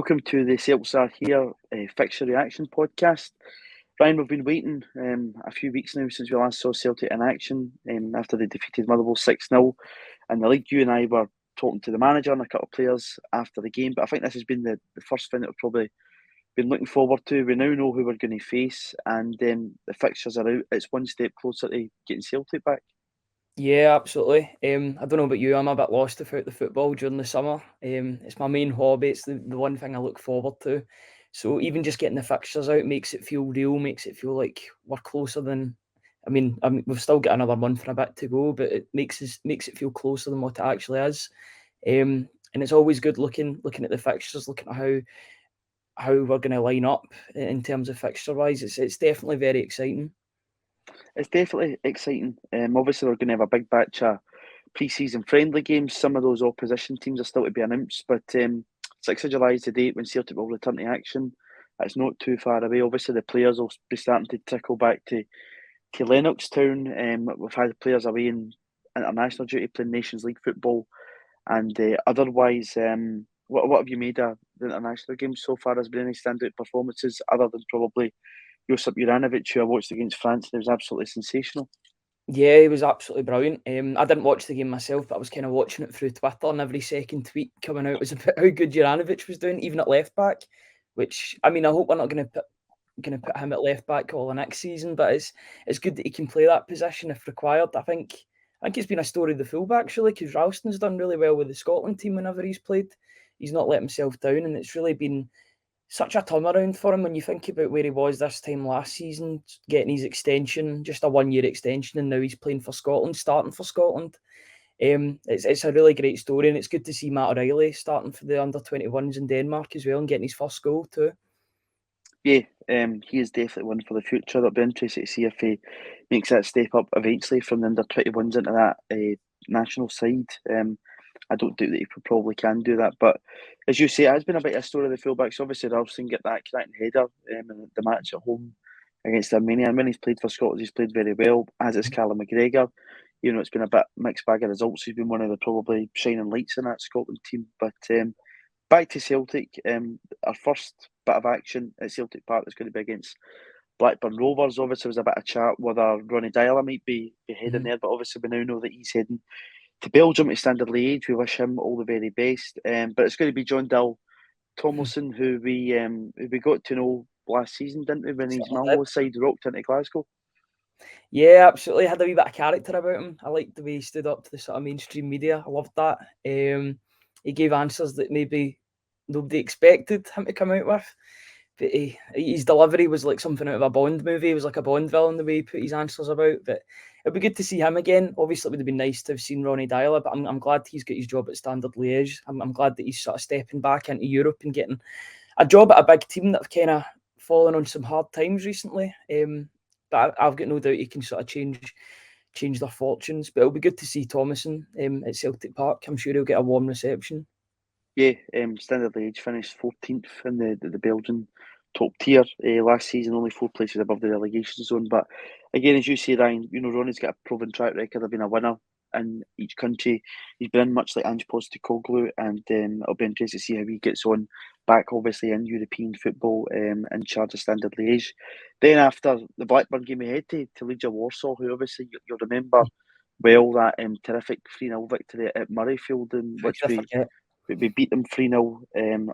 welcome to the Celtics Are Here Fixture Reaction podcast. Ryan, we've been waiting a few weeks now since we last saw Celtic in action after they defeated Motherwell 6-0 in the league. You and I were talking to the manager and a couple of players after the game, but I think this has been the first thing that we've probably been looking forward to. We now know who we're going to face, and the fixtures are out. It's one step closer to getting Celtic back. Yeah, absolutely. I don't know about you, I'm a bit lost without the football during the summer. It's my main hobby. It's the one thing I look forward to. So even just getting the fixtures out makes it feel real, makes it feel like we're closer than. We've still got another month and a bit to go, but it makes it feel closer than what it actually is. And it's always good looking at the fixtures, looking at how we're going to line up in terms of fixture wise. It's definitely very exciting. It's definitely exciting. Obviously, we're going to have a big batch of pre-season friendly games. Some of those opposition teams are still to be announced, but 6th of July is the date when Celtic will return to action. It's not too far away. Obviously, the players will be starting to trickle back to Lennoxtown. We've had players away in international duty playing Nations League football, and otherwise, what have you made of the international games so far? Has been any standout performances other than probably Josip Juranovic, who I watched against France? It was absolutely sensational. Yeah, he was absolutely brilliant. I didn't watch the game myself, but I was kind of watching it through Twitter, and every second tweet coming out was about how good Juranovic was doing, even at left back. Which I hope we're not going to put him at left back all the next season, but it's good that he can play that position if required. I think it's been a story of the fullback actually, because Ralston's done really well with the Scotland team whenever he's played. He's not let himself down, and it's really been such a turnaround for him when you think about where he was this time last season, getting his extension, just a 1-year extension, and now he's playing for Scotland, starting for Scotland. It's a really great story, and it's good to see Matt O'Reilly starting for the under-21s in Denmark as well and getting his first goal too. Yeah, he is definitely one for the future. It'll be interesting to see if he makes that step up eventually from the under-21s into that national side. I don't doubt that he probably can do that, but as you say, it has been a bit of a story of the fullbacks. Obviously, Ralston get that cracking header in the match at home against Armenia, and when he's played for Scotland, he's played very well, as is Callum McGregor. You know, it's been a bit mixed bag of results. He's been one of the probably shining lights in that Scotland team, but back to Celtic, our first bit of action at Celtic Park is going to be against Blackburn Rovers. Obviously, there was a bit of chat whether Ronnie Dyler might be heading there, but obviously we now know that he's heading to Belgium to Standard Liège. We wish him all the very best. But it's going to be John Dill Tomlinson, who we got to know last season, didn't we, when his Malmo side rocked into Glasgow? Yeah, absolutely. Had a wee bit of character about him. I liked the way he stood up to the sort of mainstream media. I loved that. He gave answers that maybe nobody expected him to come out with. But his delivery was like something out of a Bond movie. It was like a Bond villain, the way he put his answers about. But it'd be good to see him again. Obviously, it would have been nice to have seen Ronnie Dyler, but I'm glad he's got his job at Standard Liège. I'm glad that he's sort of stepping back into Europe and getting a job at a big team that have kind of fallen on some hard times recently. But I've got no doubt he can sort of change their fortunes. But it'll be good to see Thomason at Celtic Park. I'm sure he'll get a warm reception. Yeah, Standard Liège finished 14th in the Belgian top tier last season, only 4 places above the relegation zone. But again, as you say, Ryan, you know, Ronnie's got a proven track record of being a winner in each country. He's been in much like Ange Postecoglou, and it'll be interesting to see how he gets on back, obviously, in European football in charge of Standard Liège. Then after the Blackburn game, we head to Legia Warsaw, who obviously you'll remember well that terrific 3-0 victory at Murrayfield, in which we beat them 3-0.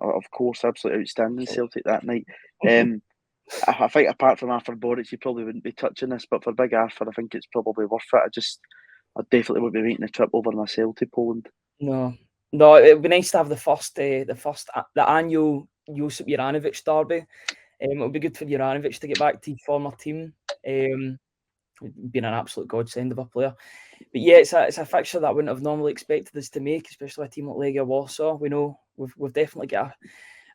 Of course, absolutely outstanding Celtic that night. I think apart from Arthur Boric, you probably wouldn't be touching this, but for Big Arthur, I think it's probably worth it. I definitely would be making the trip over myself to Poland. No, it would be nice to have the annual Josip Juranovic derby. It would be good for Juranovic to get back to his former team. Being an absolute godsend of a player. But yeah, it's a fixture that I wouldn't have normally expected us to make, especially a team like Legia Warsaw. We know we've definitely got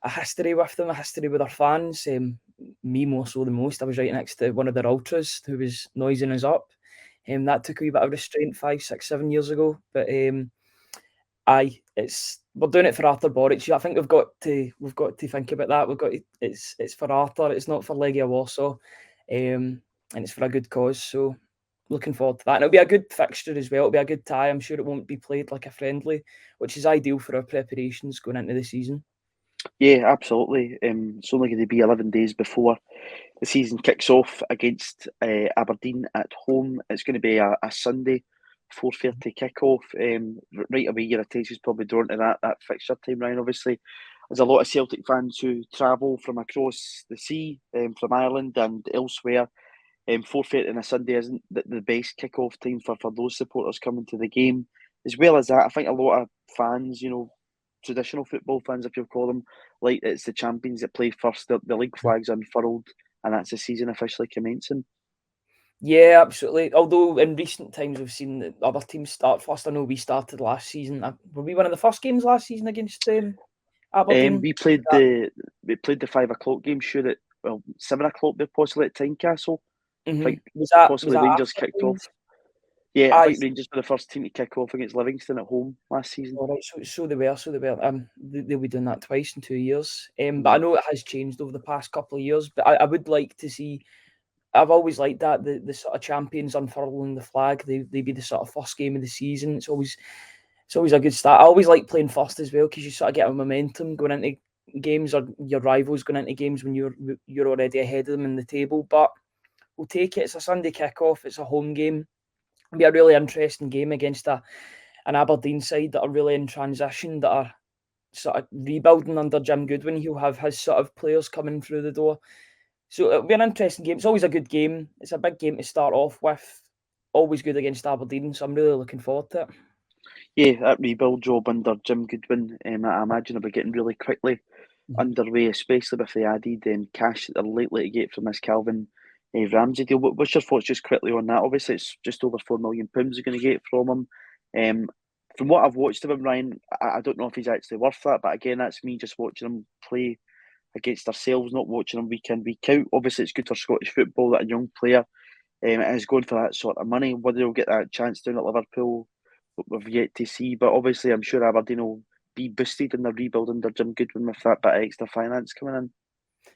a history with them, a history with our fans. Me more so than most. I was right next to one of their ultras who was noising us up. That took a wee bit of restraint 5, 6, 7 years ago. But we're doing it for Arthur Boric. I think we've got to think about that. It's for Arthur. It's not for Legia Warsaw, and it's for a good cause. So looking forward to that. And it'll be a good fixture as well. It'll be a good tie. I'm sure it won't be played like a friendly, which is ideal for our preparations going into the season. Yeah, absolutely. It's only going to be 11 days before the season kicks off against Aberdeen at home. It's going to be a Sunday, 4:30 kick-off. Right away, your attention's probably drawn to that fixture time, Ryan. Obviously, there's a lot of Celtic fans who travel from across the sea, from Ireland and elsewhere. 4:30 on a Sunday isn't the best kick-off time for those supporters coming to the game. As well as that, I think a lot of fans, traditional football fans, if you call them, like it's the champions that play first. The league flag's unfurled, and that's the season officially commencing. Yeah, absolutely. Although in recent times we've seen that other teams start first. I know we started last season. Were we one of the first games last season against Aberdeen? We played the 5 o'clock game. Sure, at 7 o'clock, they're possibly at Tynecastle. I Mm-hmm. think Was possibly that Rangers after kicked off. Queen's? Yeah, I Aye. think Rangers were the first team to kick off against Livingston at home last season. All right, so they were, so they were. They'll be doing that twice in 2 years. But I Mhm. know it has changed over the past couple of years. But I would like to see. I've always liked that the sort of champions unfurling the flag. They be the sort of first game of the season. It's always a good start. I always like playing first as well because you sort of get a momentum going into games or your rivals going into games when you're already ahead of them in the table. But we'll take it. It's a Sunday kickoff. It's a home game. It'll be a really interesting game against an Aberdeen side that are really in transition, that are sort of rebuilding under Jim Goodwin. He'll have his sort of players coming through the door. So it'll be an interesting game. It's always a good game. It's a big game to start off with. Always good against Aberdeen, so I'm really looking forward to it. Yeah, that rebuild job under Jim Goodwin, I imagine it'll be getting really quickly Mhm. underway, especially with the added cash that they're likely to get from this Calvin Ramsey deal. What's your thoughts just quickly on that? Obviously, it's just over £4 million they're going to get from him. From what I've watched of him, Ryan, I don't know if he's actually worth that, but again, that's me just watching him play against ourselves, not watching him week in, week out. Obviously, it's good for Scottish football that a young player is going for that sort of money. Whether he'll get that chance down at Liverpool, we've yet to see. But obviously, I'm sure Aberdeen will be boosted in their rebuild under Jim Goodwin with that bit of extra finance coming in.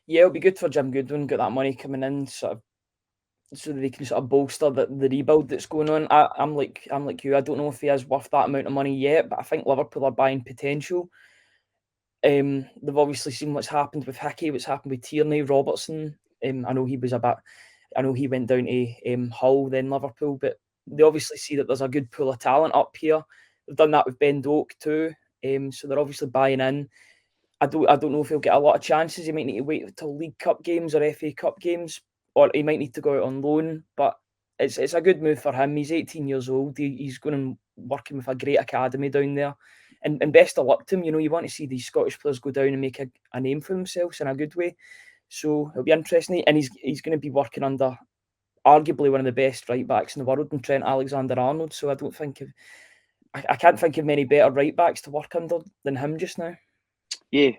Yeah, it'll be good for Jim Goodwin, got that money coming in, sort of, so that they can sort of bolster the rebuild that's going on. I'm like you. I don't know if he is worth that amount of money yet, but I think Liverpool are buying potential. They've obviously seen what's happened with Hickey, what's happened with Tierney, Robertson. I know he was a bit. I know he went down to Hull, then Liverpool, but they obviously see that there's a good pool of talent up here. They've done that with Ben Doak too, so they're obviously buying in. I don't know if he'll get a lot of chances. He might need to wait until League Cup games or FA Cup games, or he might need to go out on loan. But it's a good move for him. He's 18 years old. He's going and working with a great academy down there. And best of luck to him. You know, you want to see these Scottish players go down and make a name for themselves in a good way. So it'll be interesting. And he's going to be working under arguably one of the best right backs in the world in Trent Alexander-Arnold. So I can't think of many better right backs to work under than him just now. Yeah,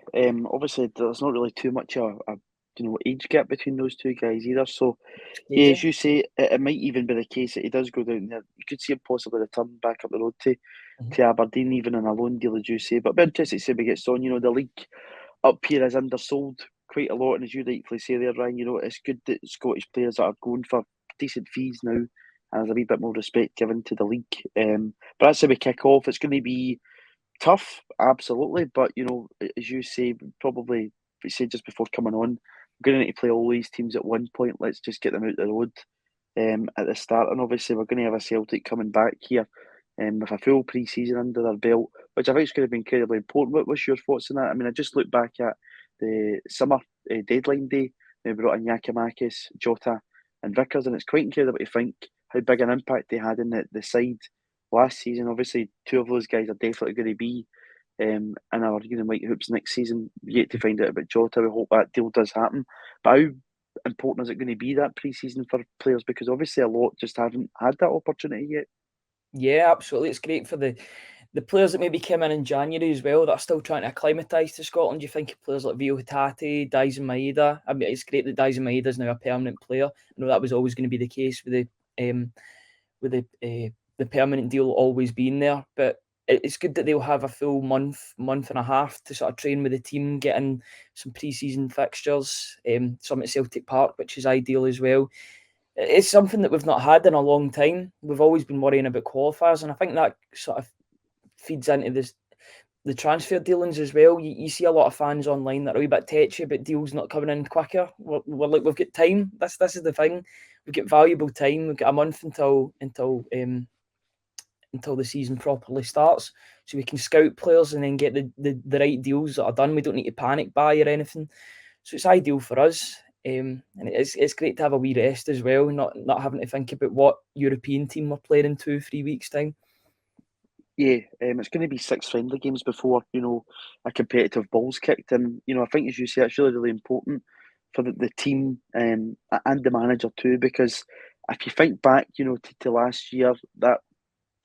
obviously there's not really too much a age gap between those two guys either. So It's yeah, crazy. as you say, it might even be the case that he does go down there. You could see him possibly return back up the road Mhm. to Aberdeen, even in a loan deal, as you say. But it'll be interesting to see if he gets on. The league up here is undersold quite a lot, and as you rightfully say there, Ryan, it's good that Scottish players that are going for decent fees now, and there's a wee bit more respect given to the league. But that's how we kick off. It's going to be tough, absolutely, but as you say, probably we said just before coming on, we're going to need to play all these teams at one point. Let's just get them out the road at the start, and obviously we're going to have a Celtic coming back here with a full pre-season under their belt, which I think is going to be incredibly important. What's your thoughts on that? I mean, I just look back at the summer deadline day. They brought in Yakimakis, Jota, and Vickers, and it's quite incredible to think how big an impact they had in the side last season. Obviously, two of those guys are definitely going to be in our White Hoops next season. Yet to find out about Jota. We hope that deal does happen. But how important is it going to be that pre-season for players? Because obviously a lot just haven't had that opportunity yet. Yeah, absolutely. It's great for the players that maybe came in January as well that are still trying to acclimatise to Scotland. You think of players like Rio Hatate, Daisen Maeda. I mean, it's great that Daisen Maeda is now a permanent player. I know that was always going to be the case with the permanent deal always being there, but it's good that they'll have a full month and a half to sort of train with the team, getting some pre-season fixtures, some at Celtic Park, which is ideal as well. It's something that we've not had in a long time. We've always been worrying about qualifiers, and I think that sort of feeds into the the transfer dealings as well. You see a lot of fans online that are a wee bit tetchy about deals not coming in quicker. We're like, we've got time. This is the thing. We've got valuable time. We've got a month until the season properly starts, so we can scout players and then get the right deals that are done. We don't need to panic buy or anything, so it's ideal for us. And it's great to have a wee rest as well, not having to think about what European team we're playing in 2-3 weeks time. Yeah, it's going to be 6 friendly games before, a competitive ball's kicked. And, I think, as you say, it's really, really important for the team and the manager too, because if you think back, to last year, that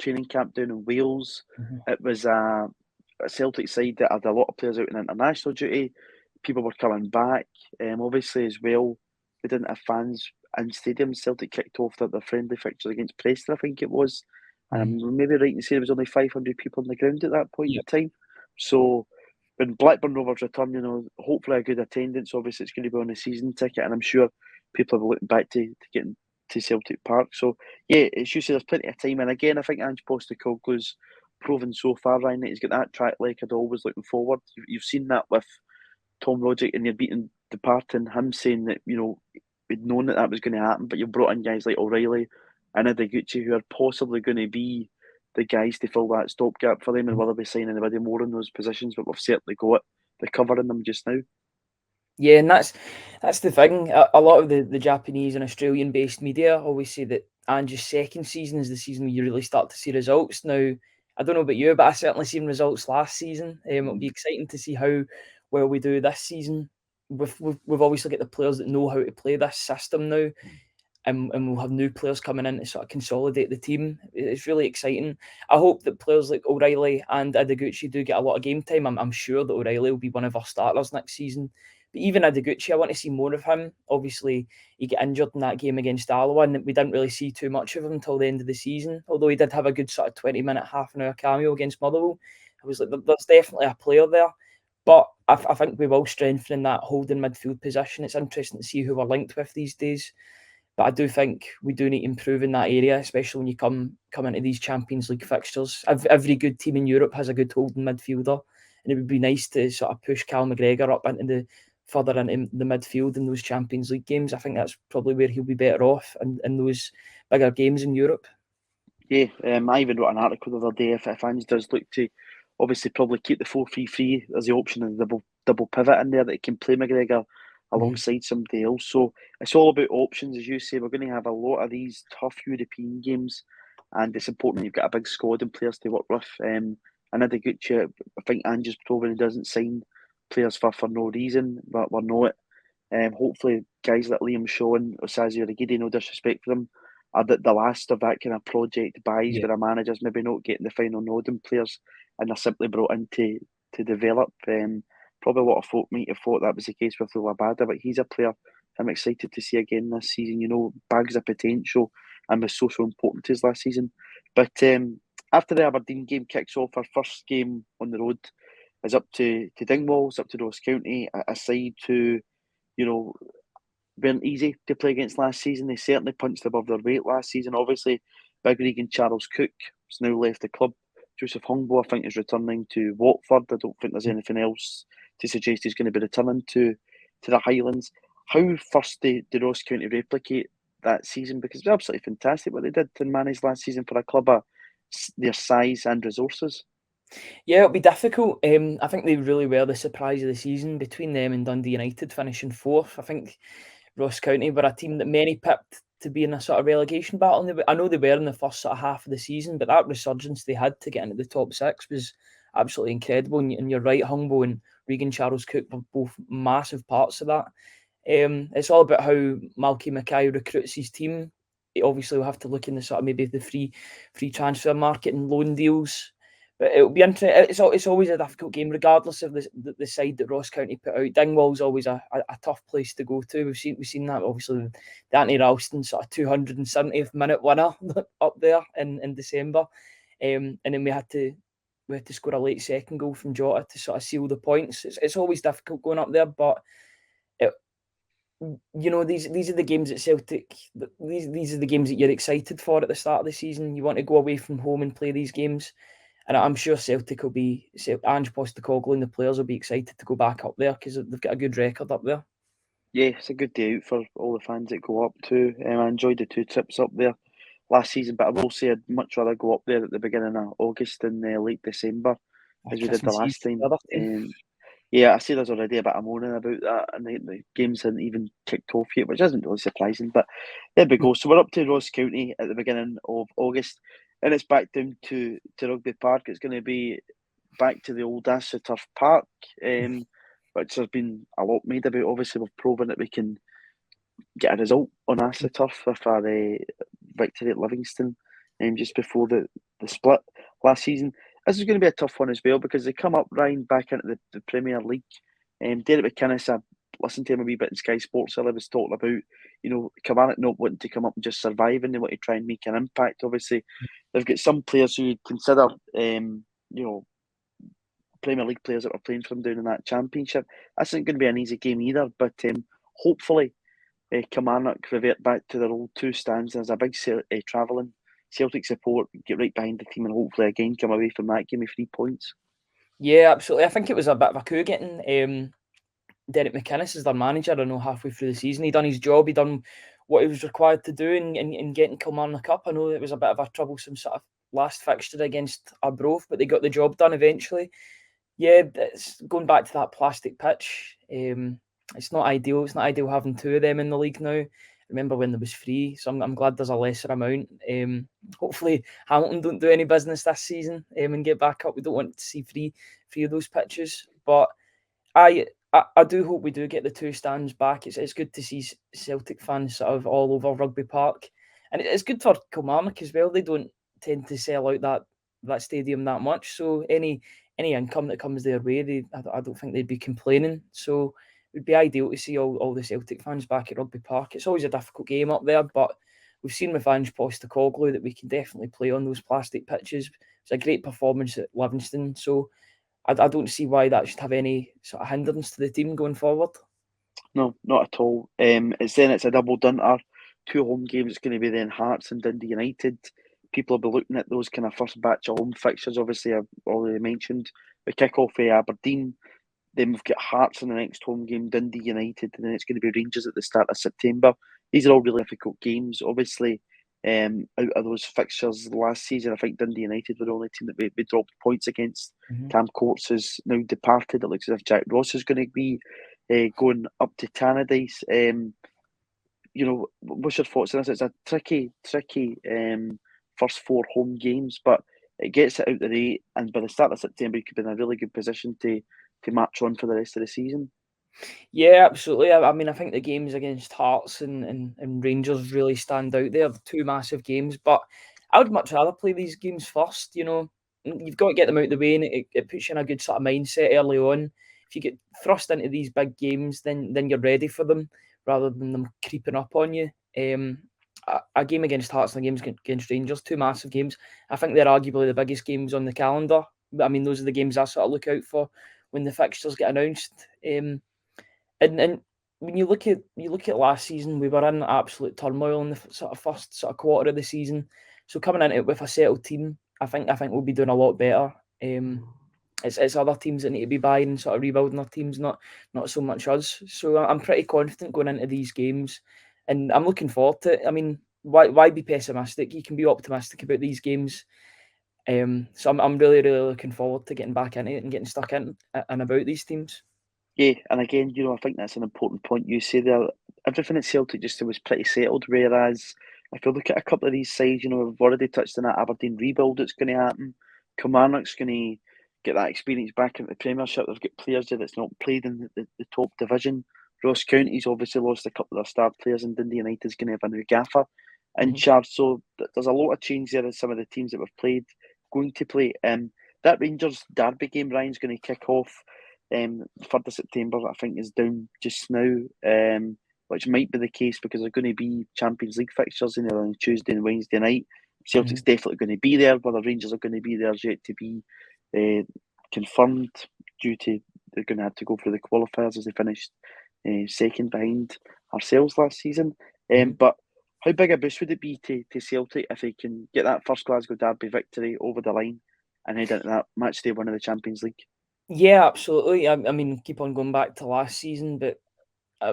training camp down in Wales, it was a Celtic side that had a lot of players out in international duty. People were coming back. Obviously, as well, we didn't have fans in stadiums. Celtic kicked off their friendly fixtures against Preston, I think it was. And I'm maybe right in saying there was only 500 people on the ground at that point in time. So when Blackburn Rovers return, hopefully a good attendance. Obviously, it's going to be on a season ticket, and I'm sure people will be looking back to getting to Celtic Park. So yeah, it's usually there's plenty of time. And again, I think Ange Postecoglou's proven so far, Ryan, that he's got that track record always looking forward. You've seen that with Tom Roderick, and you're beating departing him saying that, we'd known that was going to happen, but you've brought in guys like O'Reilly and Ideguchi who are possibly going to be the guys to fill that stopgap for them, and will they be signing anybody more in those positions? But we've certainly got the cover in them just now. Yeah, and that's the thing. A lot of the Japanese and Australian-based media always say that Ange's second season is the season where you really start to see results. Now, I don't know about you, but I certainly seen results last season. It'll be exciting to see how well we do this season. We've obviously got the players that know how to play this system now, and we'll have new players coming in to sort of consolidate the team. It's really exciting. I hope that players like O'Reilly and Ideguchi do get a lot of game time. I'm sure that O'Reilly will be one of our starters next season. But even Ideguchi, I want to see more of him. Obviously, he got injured in that game against Alloa, and we didn't really see too much of him until the end of the season. Although he did have a good sort of 20-minute, half-an-hour cameo against Motherwell. I was like, there's definitely a player there. But I think we will strengthen that holding midfield position. It's interesting to see who we're linked with these days. But I do think we do need to improve in that area, especially when you come into these Champions League fixtures. Every good team in Europe has a good holding midfielder, and it would be nice to sort of push Cal McGregor up further into the midfield in those Champions League games. I think that's probably where he'll be better off in those bigger games in Europe. Yeah, I even wrote an article the other day. If Ange does look to obviously probably keep the 4-3-3 as the option and the double pivot in there, that he can play McGregor alongside somebody else. So it's all about options, as you say. We're going to have a lot of these tough European games, and it's important you've got a big squad and players to work with. And Ideguchi, I think Ange's probably doesn't sign players for no reason, but we're not. Hopefully, guys like Liam Shaw and Osazi Rigidi, no disrespect for them, are the last of that kind of project buys where a manager's maybe not getting the final nod in players and they're simply brought in to develop. Probably a lot of folk might have thought that was the case with Labada, but he's a player I'm excited to see again this season. Bags of potential and was so important to us last season. But after the Aberdeen game kicks off, our first game on the road is up to Dingwall, it's up to Ross County, a side who, weren't easy to play against last season. They certainly punched above their weight last season. Obviously, Big Regan Charles Cook has now left the club. Joseph Hungbo, I think, is returning to Watford. I don't think there's anything else to suggest he's going to be returning to the Highlands. How first did Ross County replicate that season? Because it was absolutely fantastic what they did to manage last season for a club of their size and resources. Yeah, it'll be difficult. I think they really were the surprise of the season between them and Dundee United finishing fourth. I think Ross County were a team that many picked to be in a sort of relegation battle. And I know they were in the first sort of half of the season, but that resurgence they had to get into the top six was absolutely incredible. And you're right, Hungbo and Regan Charles Cook were both massive parts of that. It's all about how Malky Mackay recruits his team. Obviously, we'll have to look in the sort of maybe the free transfer market and loan deals. But it'll be interesting. It's always a difficult game, regardless of the side that Ross County put out. Dingwall's always a tough place to go to. We've seen that obviously. The Anthony Ralston sort of 270th minute winner up there in December, and then we had to score a late second goal from Jota to sort of seal the points. It's always difficult going up there, but these are the games at Celtic. These are the games that you're excited for at the start of the season. You want to go away from home and play these games. And I'm sure Celtic will be, Ange Postecoglou and the players will be excited to go back up there because they've got a good record up there. Yeah, it's a good day out for all the fans that go up too. I enjoyed the 2 trips up there last season, but I will say I'd much rather go up there at the beginning of August than late December, as we did the Christmas Eve, last the time. other team. Yeah, I see there's already a bit of moaning about that, and the games hadn't even kicked off yet, which isn't really surprising. But there we go. So we're up to Ross County at the beginning of August, and it's back down to Rugby Park. It's going to be back to the old AstroTurf Park, which has been a lot made about. Obviously, we've proven that we can get a result on AstroTurf with our victory at Livingston just before the split last season. This is going to be a tough one as well because they come up, Ryan, back into the Premier League. Derek McInnes, I listened to him a wee bit in Sky Sports earlier, was talking about, Kilmarnock not wanting to come up and just survive, and they want to try and make an impact. Obviously, they've got some players who you'd consider, Premier League players that are playing for them down in that Championship. This isn't going to be an easy game either, but hopefully Kilmarnock revert back to their old 2 stands. There's a big travelling Celtic support, get right behind the team, and hopefully again come away from that game with 3 points. Yeah, absolutely. I think it was a bit of a coup getting Derek McInnes as their manager. I know halfway through the season, he done his job. He done what he was required to do in getting Kilmarnock up. I know it was a bit of a troublesome sort of last fixture against Arbroath, but they got the job done eventually. Yeah, it's going back to that plastic pitch. It's not ideal. It's not ideal having 2 of them in the league now. Remember when there was 3, so I'm glad there's a lesser amount. Hopefully Hamilton don't do any business this season and get back up. We don't want to see three of those pitches, but I do hope we do get the 2 stands back. It's good to see Celtic fans sort of all over Rugby Park, and it's good for Kilmarnock as well. They don't tend to sell out that stadium that much, so any income that comes their way, I don't think they'd be complaining. So it would be ideal to see all the Celtic fans back at Rugby Park. It's always a difficult game up there, but we've seen with Ange Postecoglou that we can definitely play on those plastic pitches. It's a great performance at Livingston, so I don't see why that should have any sort of hindrance to the team going forward. No, not at all. It's a double dunter. 2 home games. It's going to be then Hearts and Dundee United. People will be looking at those kind of first batch of home fixtures. Obviously, I've already mentioned we kick off Aberdeen. Then we've got Hearts in the next home game, Dundee United, and then it's going to be Rangers at the start of September. These are all really difficult games. Obviously, out of those fixtures last season, I think Dundee United were the only team that we dropped points against. Mm-hmm. Cam Courts has now departed. It looks as if Jack Ross is going to be going up to Tannadice. What's your thoughts on this? It's a tricky first 4 home games, but it gets it out the way, and by the start of September, you could be in a really good position to march on for the rest of the season. Yeah, absolutely. I mean, I think the games against Hearts and Rangers really stand out there. 2 massive games, but I would much rather play these games first. You've got to get them out of the way, and it puts you in a good sort of mindset early on. If you get thrust into these big games, then you're ready for them rather than them creeping up on you. A game against Hearts and a game against Rangers, 2 massive games. I think they're arguably the biggest games on the calendar. I mean, those are the games I sort of look out for when the fixtures get announced. And when you look at last season, we were in absolute turmoil in the sort of first sort of quarter of the season. So coming into it with a settled team, I think we'll be doing a lot better. It's other teams that need to be buying and sort of rebuilding their teams, not so much us. So I'm pretty confident going into these games, and I'm looking forward to it. I mean, why be pessimistic? You can be optimistic about these games. So I'm really looking forward to getting back into it and getting stuck in and about these teams. Yeah, and again, I think that's an important point you say there. Everything at Celtic just was pretty settled, whereas if you look at a couple of these sides, we've already touched on that Aberdeen rebuild that's going to happen. Kilmarnock's going to get that experience back into the Premiership. They've got players there that's not played in the top division. Ross County's obviously lost a couple of their star players, and Dundee United's going to have a new gaffer in charge. So there's a lot of change there in some of the teams that we've played going to play. That Rangers Derby game, Ryan's going to kick off 3rd of September, I think, is down just now, which might be the case because they're going to be Champions League fixtures on Tuesday and Wednesday night. Celtic's definitely going to be there, whether Rangers are going to be there is yet to be confirmed due to they're going to have to go through the qualifiers as they finished second behind ourselves last season. But how big a boost would it be to Celtic if they can get that first Glasgow Derby victory over the line and head into that match day one of the Champions League. Yeah, absolutely. I mean, keep on going back to last season, but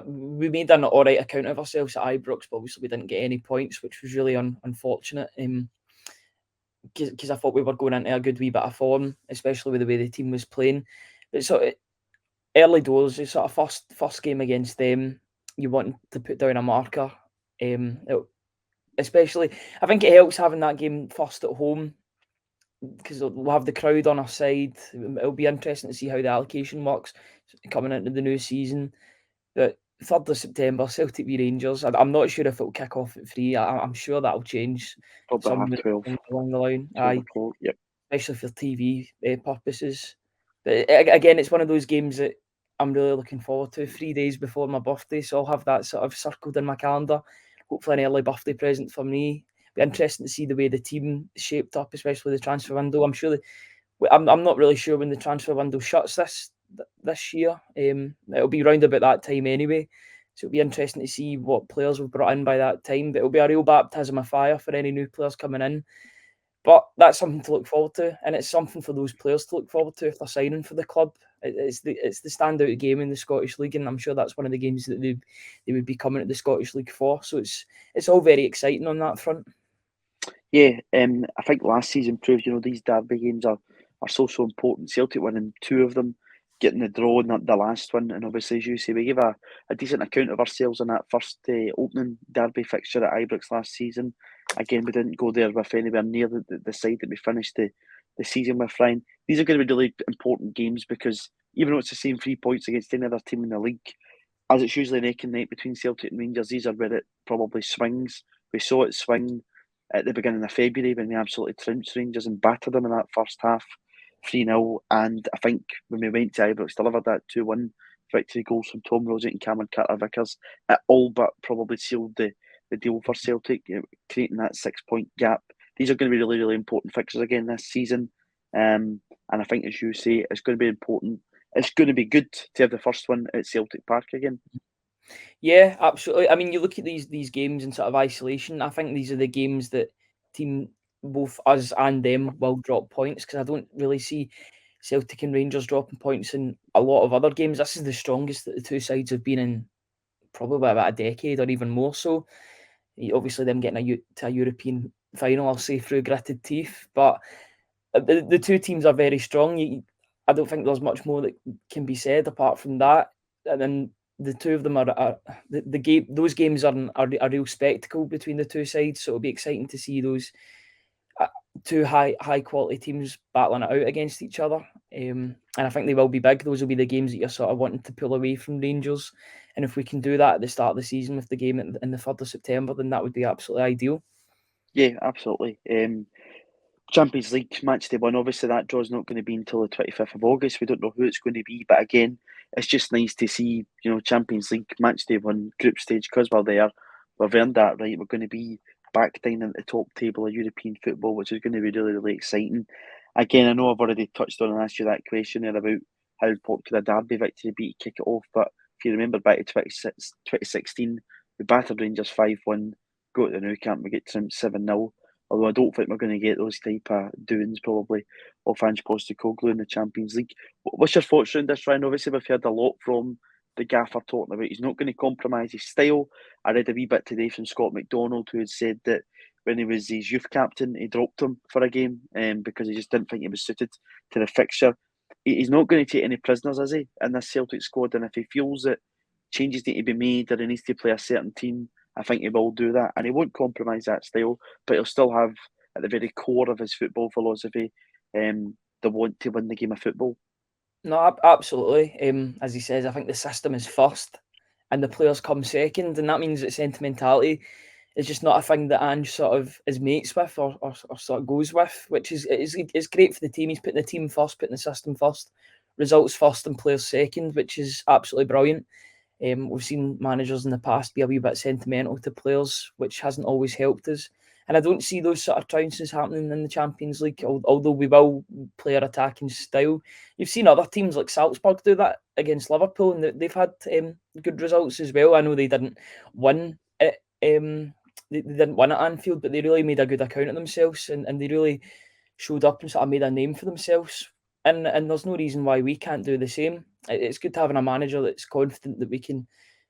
we made an all right account of ourselves at Ibrox, but obviously we didn't get any points, which was really unfortunate. Because I thought we were going into a good wee bit of form, especially with the way the team was playing. But sort of early doors, the sort of first game against them, you want to put down a marker. Especially, I think it helps having that game first at home because we'll have the crowd on our side. It'll be interesting to see how the allocation works coming into the new season. But 3rd of September, Celtic v Rangers. I'm not sure if it'll kick off at 3. I'm sure that'll change Probably somewhere 12:30, along the line. 12 o'clock. Yep. Especially for TV purposes. But again, it's one of those games that I'm really looking forward to. 3 days before my birthday, so I'll have that sort of circled in my calendar. Hopefully, an early birthday present for me. Be interesting to see the way the team shaped up, especially the transfer window. I'm sure. I'm not really sure when the transfer window shuts this year. It'll be round about that time anyway. So it'll be interesting to see what players we've brought in by that time. But it'll be a real baptism of fire for any new players coming in. But that's something to look forward to, and it's something for those players to look forward to if they're signing for the club. It's the standout game in the Scottish League, and I'm sure that's one of the games that they would be coming to the Scottish League for. So it's all very exciting on that front. Yeah, I think last season proved, these derby games are so important. Celtic winning 2 of them, getting the draw in the last one, and obviously, as you say, we gave a decent account of ourselves in that first opening derby fixture at Ibrox last season. Again, we didn't go there with anywhere near the side that we finished the season with, Ryan. These are going to be really important games because even though it's the same 3 points against any other team in the league, as it's usually neck and neck between Celtic and Rangers, these are where it probably swings. We saw it swing at the beginning of February when we absolutely trounced Rangers and battered them in that first half, 3-0. And I think when we went to Ibrox, delivered that 2-1 victory goals from Tom Rosick and Cameron Carter-Vickers, it all but probably sealed the deal for Celtic, creating that 6-point gap. These are going to be really, really important fixtures again this season. And I think, as you say, it's going to be important. It's going to be good to have the first one at Celtic Park again. Yeah, absolutely. I mean, you look at these games in sort of isolation. I think these are the games that team, both us and them, will drop points because I don't really see Celtic and Rangers dropping points in a lot of other games. This is the strongest that the two sides have been in probably about a decade or even more so. Obviously, them getting to a European final, I'll say through gritted teeth, but the two teams are very strong. I don't think there's much more that can be said apart from that. And then the two of them are the game. Those games are a real spectacle between the two sides. So it'll be exciting to see those two high quality teams battling it out against each other. And I think they will be big. Those will be the games that you're sort of wanting to pull away from Rangers. And if we can do that at the start of the season with the game in the 3rd of September, then that would be absolutely ideal. Yeah, absolutely. Champions League match day one, obviously that draw's not going to be until the 25th of August. We don't know who it's going to be, but again, it's just nice to see, Champions League match day one group stage because we're there. We've earned that right. We're going to be back down at the top table of European football, which is going to be really, really exciting. Again, I know I've already touched on and asked you that question there about how important could a derby victory be to kick it off, but if you remember back to 2016, we battered Rangers 5-1, go to the Nou Camp, we get trounced 7-0. Although I don't think we're going to get those type of doings probably off Ange Postecoglou in the Champions League. What's your thoughts around this, Ryan? Obviously, we've heard a lot from the gaffer talking about he's not going to compromise his style. I read a wee bit today from Scott McDonald who had said that when he was his youth captain, he dropped him for a game because he just didn't think he was suited to the fixture. He's not going to take any prisoners, is he, in this Celtic squad? And if he feels that changes need to be made or he needs to play a certain team, I think he will do that, and he won't compromise that style, but he'll still have at the very core of his football philosophy the want to win the game of football. No, absolutely. As he says, I think the system is first and the players come second, and that means that sentimentality is just not a thing that Ange sort of is mates with or sort of goes with, which is great for the team. He's putting the team first, putting the system first, results first and players second, which is absolutely brilliant. We've seen managers in the past be a wee bit sentimental to players, which hasn't always helped us. And I don't see those sort of trounces happening in the Champions League, although we will play our attacking style. You've seen other teams like Salzburg do that against Liverpool, and they've had good results as well. I know they didn't win it. They didn't win at Anfield, but they really made a good account of themselves, and they really showed up and sort of made a name for themselves. And there's no reason why we can't do the same. It's good having a manager that's confident that we can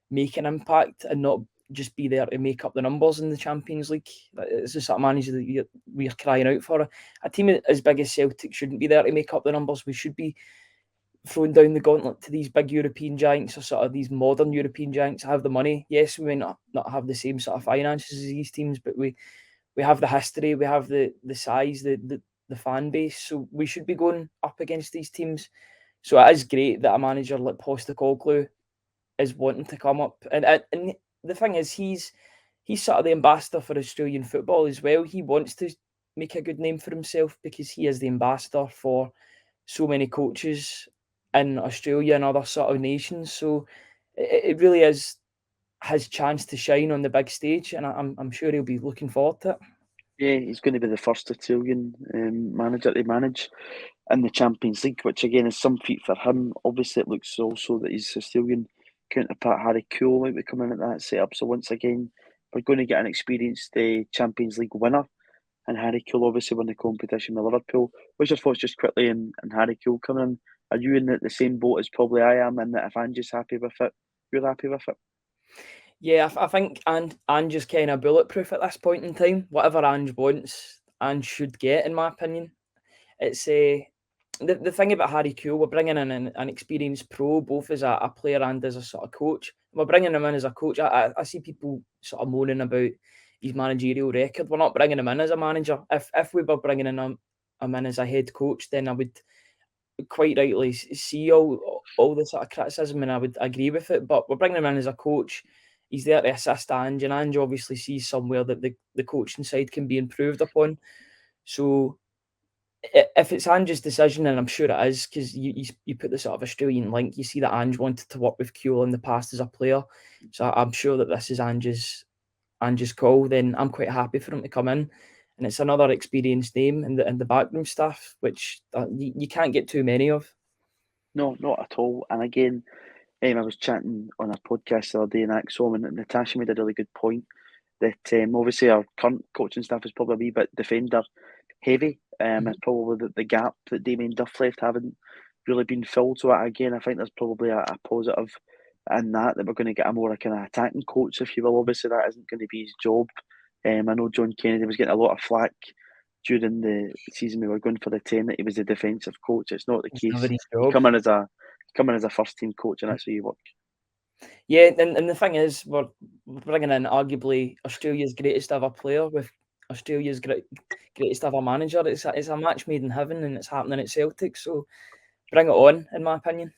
make an impact and not just be there to make up the numbers in the Champions League. It's the sort of manager that we're crying out for. A team as big as Celtic shouldn't be there to make up the numbers. We should be throwing down the gauntlet to these big European giants, or sort of these modern European giants have the money. Yes, we may not have the same sort of finances as these teams, but we have the history, we have the size, the fan base, so we should be going up against these teams. So it is great that a manager like Postecoglou is wanting to come up, and the thing is, he's sort of the ambassador for Australian football as well. He wants to make a good name for himself because he is the ambassador for so many coaches in Australia and other sort of nations. So it really is his chance to shine on the big stage, and I'm sure he'll be looking forward to it. Yeah, he's going to be the first Italian manager to manage in the Champions League, which again is some feat for him. Obviously, it looks also that his Australian counterpart Harry Kewell might be coming at that setup. So once again, we're going to get an experienced Champions League winner, and Harry Kewell obviously won the competition with Liverpool. What's your thoughts just quickly and Harry Kewell coming in? Are you in the same boat as probably I am, in that if Ange's happy with it, you're happy with it? Yeah, I think Ange is kind of bulletproof at this point in time. Whatever Ange wants, Ange should get, in my opinion. It's the thing about Harry Kewell, we're bringing in an experienced pro, both as a player and as a sort of coach. We're bringing him in as a coach. I see people sort of moaning about his managerial record. We're not bringing him in as a manager. If we were bringing him in as a head coach, then I would quite rightly see all the sort of criticism, and I would agree with it. But we're bringing him in as a coach. He's there to assist Ange, and Ange obviously sees somewhere that the coaching side can be improved upon. So if it's Ange's decision, and I'm sure it is, because you put the sort of Australian link, you see that Ange wanted to work with Kewell in the past as a player. So I'm sure that this is Ange's call. Then I'm quite happy for him to come in. And it's another experienced name in the backroom staff, which you can't get too many of. No, not at all. And again, I was chatting on a podcast the other day in Axom, and Natasha made a really good point that obviously our current coaching staff is probably a wee bit defender heavy. It's probably the gap that Damien Duff left haven't really been filled. So again, I think there's probably a positive in that we're going to get a more kind of attacking coach, if you will. Obviously, that isn't going to be his job. I know John Kennedy was getting a lot of flack during the season we were going for the 10 that he was the defensive coach. It's not the case. You come in as a first team coach, and that's where you work. Yeah, and the thing is, we're bringing in arguably Australia's greatest ever player with Australia's greatest ever manager. It's a match made in heaven, and it's happening at Celtic. So bring it on, in my opinion.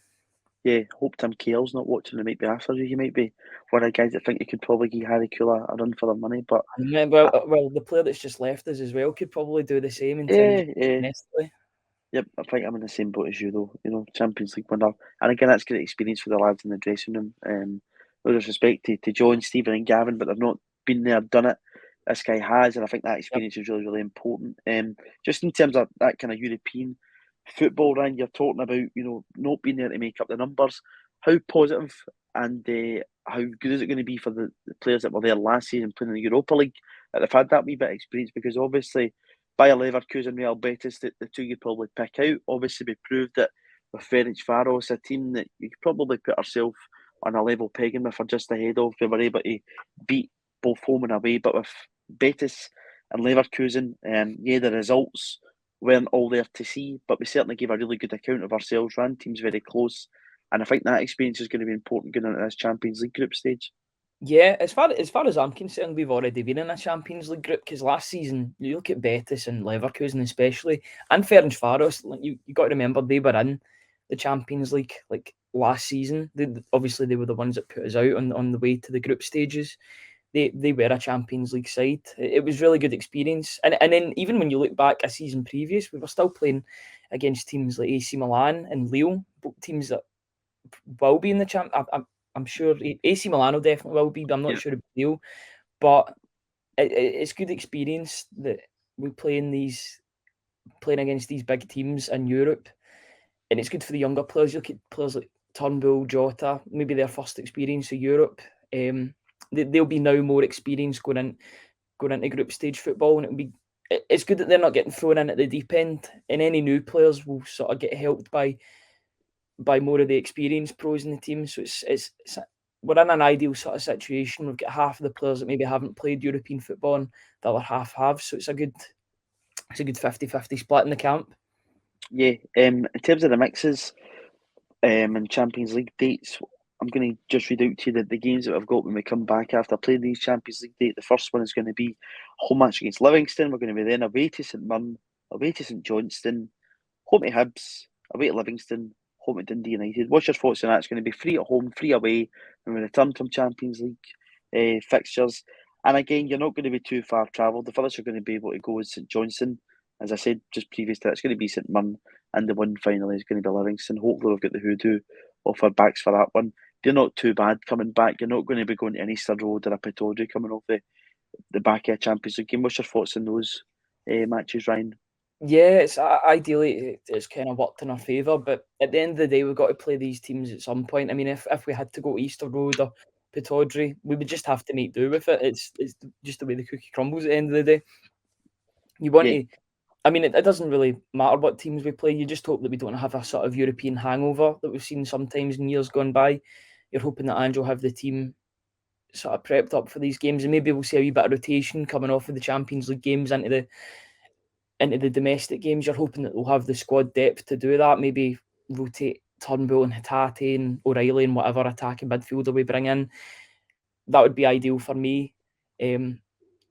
Yeah, hope Tim Cahill's not watching. He might be after you. He might be one of the guys that think he could probably give Harry Kewell a run for their money. But well, the player that's just left us as well could probably do the same in terms of domestically. Yep, I think I'm in the same boat as you, though. Champions League winner, and again, that's great experience for the lads in the dressing room. No disrespect to John, Stephen, and Gavin, but they've not been there, done it. This guy has, and I think that experience is really, really important. Just in terms of that kind of European football, Ryan, you're talking about, not being there to make up the numbers. How positive and how good is it going to be for the players that were there last season playing in the Europa League, that they've had that wee bit of experience? Because obviously, Bayer Leverkusen, Real Betis, the two you'd probably pick out. Obviously, we proved that with Ferencváros, a team that you could probably put ourselves on a level pegging with, or just ahead of. We were able to beat both home and away. But with Betis and Leverkusen, the results weren't all there to see, but we certainly gave a really good account of ourselves, ran teams very close. And I think that experience is going to be important going into this Champions League group stage. Yeah, as far as I'm concerned, we've already been in a Champions League group, because last season, you look at Betis and Leverkusen especially, and Ferencváros, you got to remember they were in the Champions League like last season. Obviously, they were the ones that put us out on the way to the group stages. They were a Champions League side. It was really good experience. And then even when you look back a season previous, we were still playing against teams like AC Milan and Lille, teams that will be in the I'm sure AC Milan will definitely will be, but I'm not sure about Lille. But it's good experience that we playing against these big teams in Europe, and it's good for the younger players. You look at players like Turnbull, Jota, maybe their first experience of Europe. They'll be now more experienced going into group stage football, and it's good that they're not getting thrown in at the deep end, and any new players will sort of get helped by more of the experienced pros in the team. So it's we're in an ideal sort of situation. We've got half of the players that maybe haven't played European football, and the other half have. So it's a good 50-50 split in the camp. Yeah, in terms of the mixes and Champions League dates, I'm going to just read out to you the games that we've got when we come back after playing these Champions League dates. The first one is going to be home match against Livingston. We're going to be then away to St Mirren, away to St Johnstone, home to Hibs, away to Livingston, home to Dundee United. What's your thoughts on that? It's going to be 3 at home, 3 away when we return from Champions League fixtures. And again, you're not going to be too far travelled. The furthest you're going to be able to go is St Johnstone. As I said just previous to that, it's going to be St Mirren, and the one finally is going to be Livingston. Hopefully we've got the hoodoo off our backs for that one. They're not too bad coming back. You're not going to be going to an Easter Road or a Pittodrie coming off the back of a Champions League game. What's your thoughts on those matches, Ryan? Yeah, it's ideally it's kind of worked in our favour, but at the end of the day, we've got to play these teams at some point. I mean, if we had to go to Easter Road or Pittodrie, we would just have to make do with it. It's just the way the cookie crumbles at the end of the day. You want to, I mean, it doesn't really matter what teams we play. You just hope that we don't have a sort of European hangover that we've seen sometimes in years gone by. You're hoping that Ange will have the team sort of prepped up for these games, and maybe we'll see a wee bit of rotation coming off of the Champions League games into the domestic games. You're hoping that they'll have the squad depth to do that. Maybe rotate Turnbull and Hatate and O'Reilly and whatever attacking midfielder we bring in. That would be ideal for me. You're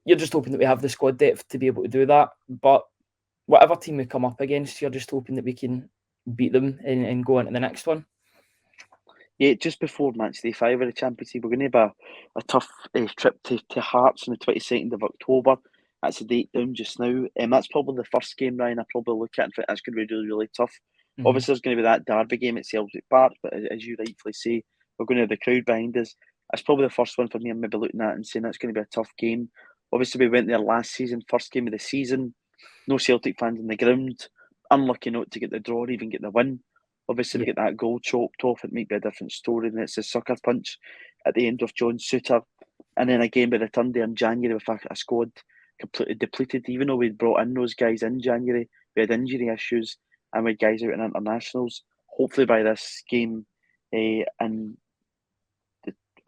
just hoping that we have the squad depth to be able to do that. But whatever team we come up against, you're just hoping that we can beat them and go into the next one. Yeah, just before match day 5 of the Champions League, we're going to have a tough trip to Hearts on the 22nd of October. That's the date down just now. That's probably the first game, Ryan, I probably look at and think that's going to be really, really tough. Mm-hmm. Obviously, there's going to be that derby game at Celtic Park, but as you rightfully say, we're going to have the crowd behind us. That's probably the first one for me. I'm maybe looking at and saying that's going to be a tough game. Obviously, we went there last season, first game of the season. No Celtic fans in the ground. Unlucky not to get the draw or even get the win. Obviously, we get that goal choked off. It might be a different story, and it's a sucker punch at the end of John Souttar. And then again, we returned there in January with a squad completely depleted. Even though we'd brought in those guys in January, we had injury issues and we had guys out in internationals. Hopefully, by this game in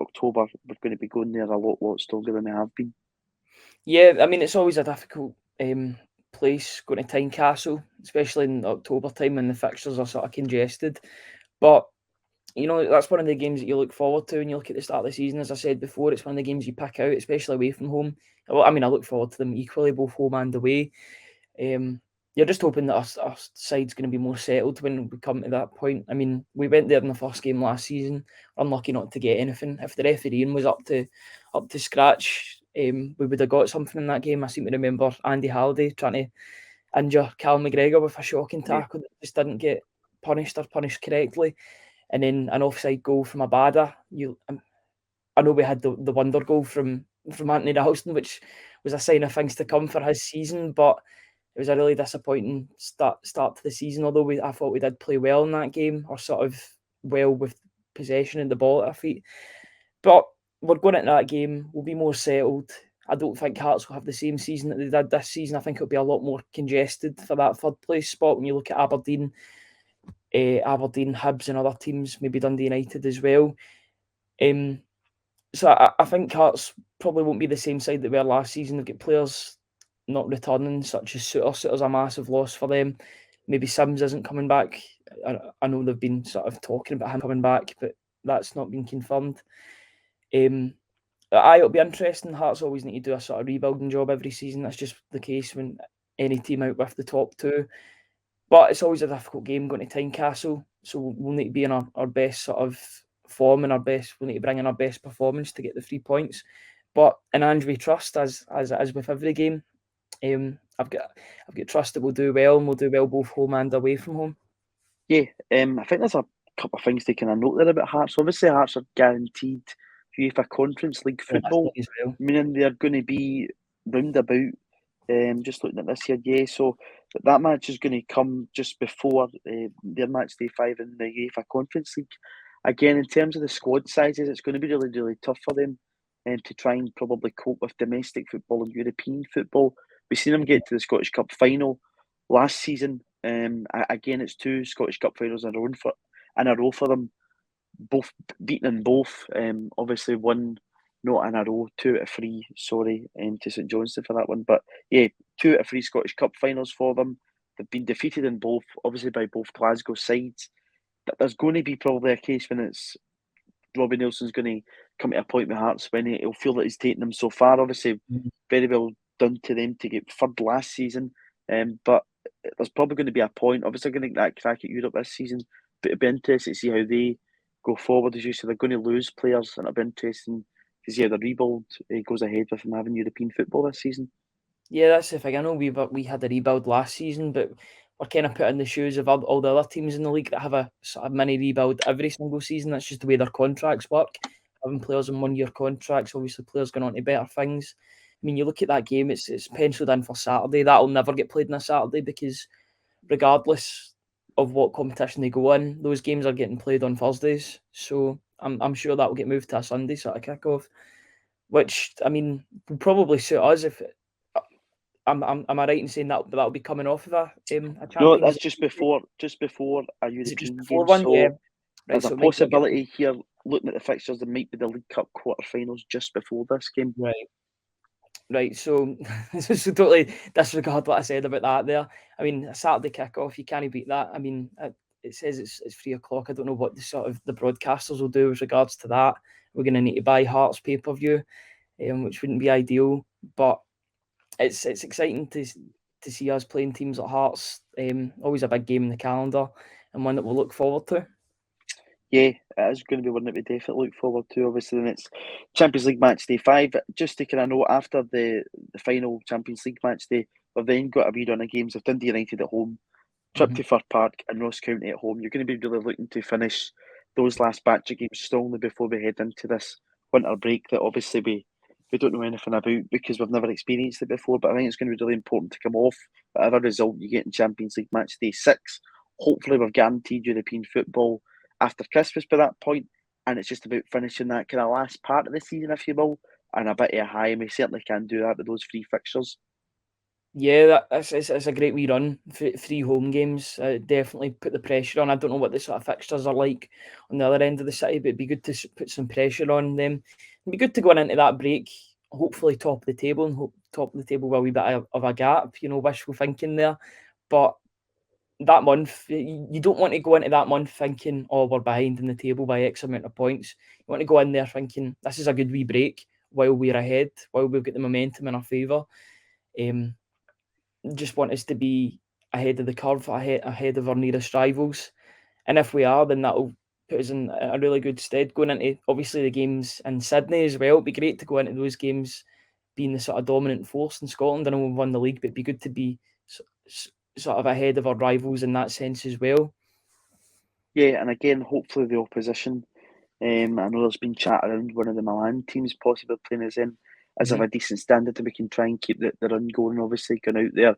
October, we're going to be going there a lot stronger than we have been. Yeah, I mean, it's always a difficult place going to Tynecastle, especially in October time when the fixtures are sort of congested. But you know, that's one of the games that you look forward to when you look at the start of the season. As I said before, it's one of the games you pick out, especially away from home. Well, I mean, I look forward to them equally, both home and away. You're just hoping that our side's going to be more settled when we come to that point. I mean, we went there in the first game last season, unlucky not to get anything. If the refereeing was up to scratch, we would have got something in that game. I seem to remember Andy Halliday trying to injure Cal McGregor with a shocking tackle that just didn't get punished correctly. And then an offside goal from Abada. I know we had the wonder goal from Anthony Ralston, which was a sign of things to come for his season, but it was a really disappointing start to the season. Although I thought we did play well in that game, or sort of well with possession and the ball at our feet. But we're going into that game, we'll be more settled. I don't think Hearts will have the same season that they did this season. I think it'll be a lot more congested for that third place spot when you look at Aberdeen, Hibs and other teams, maybe Dundee United as well. So I think Hearts probably won't be the same side that we were last season. They've got players not returning, such as Souttar. Souttar's a massive loss for them. Maybe Sims isn't coming back. I know they've been sort of talking about him coming back, but that's not been confirmed. It'll be interesting. Hearts always need to do a sort of rebuilding job every season. That's just the case when any team out with the top two. But it's always a difficult game going to Tynecastle, so we'll need to be in our best sort of form and we'll need to bring in our best performance to get the 3 points. But in Ange we trust, as with every game. I've got trust that we'll do well, and we'll do well both home and away from home. Yeah, I think there's a couple of things to kind of note there about Hearts. Obviously, Hearts are guaranteed UEFA Conference League football, meaning they're going to be round about. Just looking at this here, yeah. So that match is going to come just before their match day 5 in the UEFA Conference League. Again, in terms of the squad sizes, it's going to be really, really tough for them to try and probably cope with domestic football and European football. We've seen them get to the Scottish Cup final last season. Again, it's 2 Scottish Cup finals in a row for them. Both beaten in both. Obviously, one not in a row, 2 out of 3. Sorry, to St Johnstone for that one. But yeah, 2 out of 3 Scottish Cup finals for them. They've been defeated in both, obviously by both Glasgow sides. There's going to be probably a case when it's Robbie Nelson's going to come to a point with Hearts when he'll feel that he's taken them so far. Obviously, very well done to them to get third last season. But there's probably going to be a point. Obviously, going to get that crack at Europe this season. But it'll be interesting to see how they go forward. As you said, they're going to lose players, and it'll be interesting to see how the rebuild goes ahead with them having European football this season. Yeah, that's the thing. I know we had a rebuild last season, but we're kind of put in the shoes of all the other teams in the league that have a sort of mini rebuild every single season. That's just the way their contracts work. Having players on 1-year contracts, obviously players going on to better things. I mean, you look at that game; it's penciled in for Saturday. That'll never get played on a Saturday because, regardless of what competition they go in, those games are getting played on Thursdays. So I'm sure that will get moved to a Sunday sort of kickoff, which I mean will probably suit us if. Am I right in saying that that'll be coming off of a Champions? No, that's just before a Is it just European before game. one? So Yeah. Right, there's so a possibility here. Looking at the fixtures, there might be the League Cup quarter-finals just before this game. Right. So, so totally disregard what I said about that there. I mean, a Saturday kickoff, you can't beat that. I mean, it says it's 3:00. I don't know what the broadcasters will do with regards to that. We're going to need to buy Hearts pay-per-view, which wouldn't be ideal. But it's exciting to see us playing teams like Hearts. Always a big game in the calendar and one that we'll look forward to. Yeah, it is going to be one that we definitely look forward to. Obviously, then it's Champions League match day 5. Just to kind of note, after the final Champions League match day, we've then got a wee run of games of Dundee United at home, trip to Fir Park, and Ross County at home. You're going to be really looking to finish those last batch of games strongly before we head into this winter break that obviously we don't know anything about because we've never experienced it before. But I think it's going to be really important to come off whatever result you get in Champions League match day 6. Hopefully, we've guaranteed European football after Christmas by that point, and it's just about finishing that kind of last part of the season, if you will, and a bit of a high, and we certainly can do that with those 3 fixtures. Yeah, it's a great wee run. 3 home games definitely put the pressure on. I don't know what the sort of fixtures are like on the other end of the city, but it'd be good to put some pressure on them. It'd be good to go into that break, hopefully top of the table, and top of the table with a wee bit of a gap, wishful thinking there. But that month, you don't want to go into that month thinking, oh, we're behind in the table by X amount of points. You want to go in there thinking, this is a good wee break while we're ahead, while we've got the momentum in our favour. Just want us to be ahead of the curve, ahead of our nearest rivals. And if we are, then that'll put us in a really good stead going into, obviously, the games in Sydney as well. It'd be great to go into those games being the sort of dominant force in Scotland. I know we've won the league, but it'd be good to be sort of ahead of our rivals in that sense as well. Yeah, and again, hopefully the opposition. I know there's been chat around one of the Milan teams possibly playing us in as of a decent standard that we can try and keep the run going. Obviously, going out there,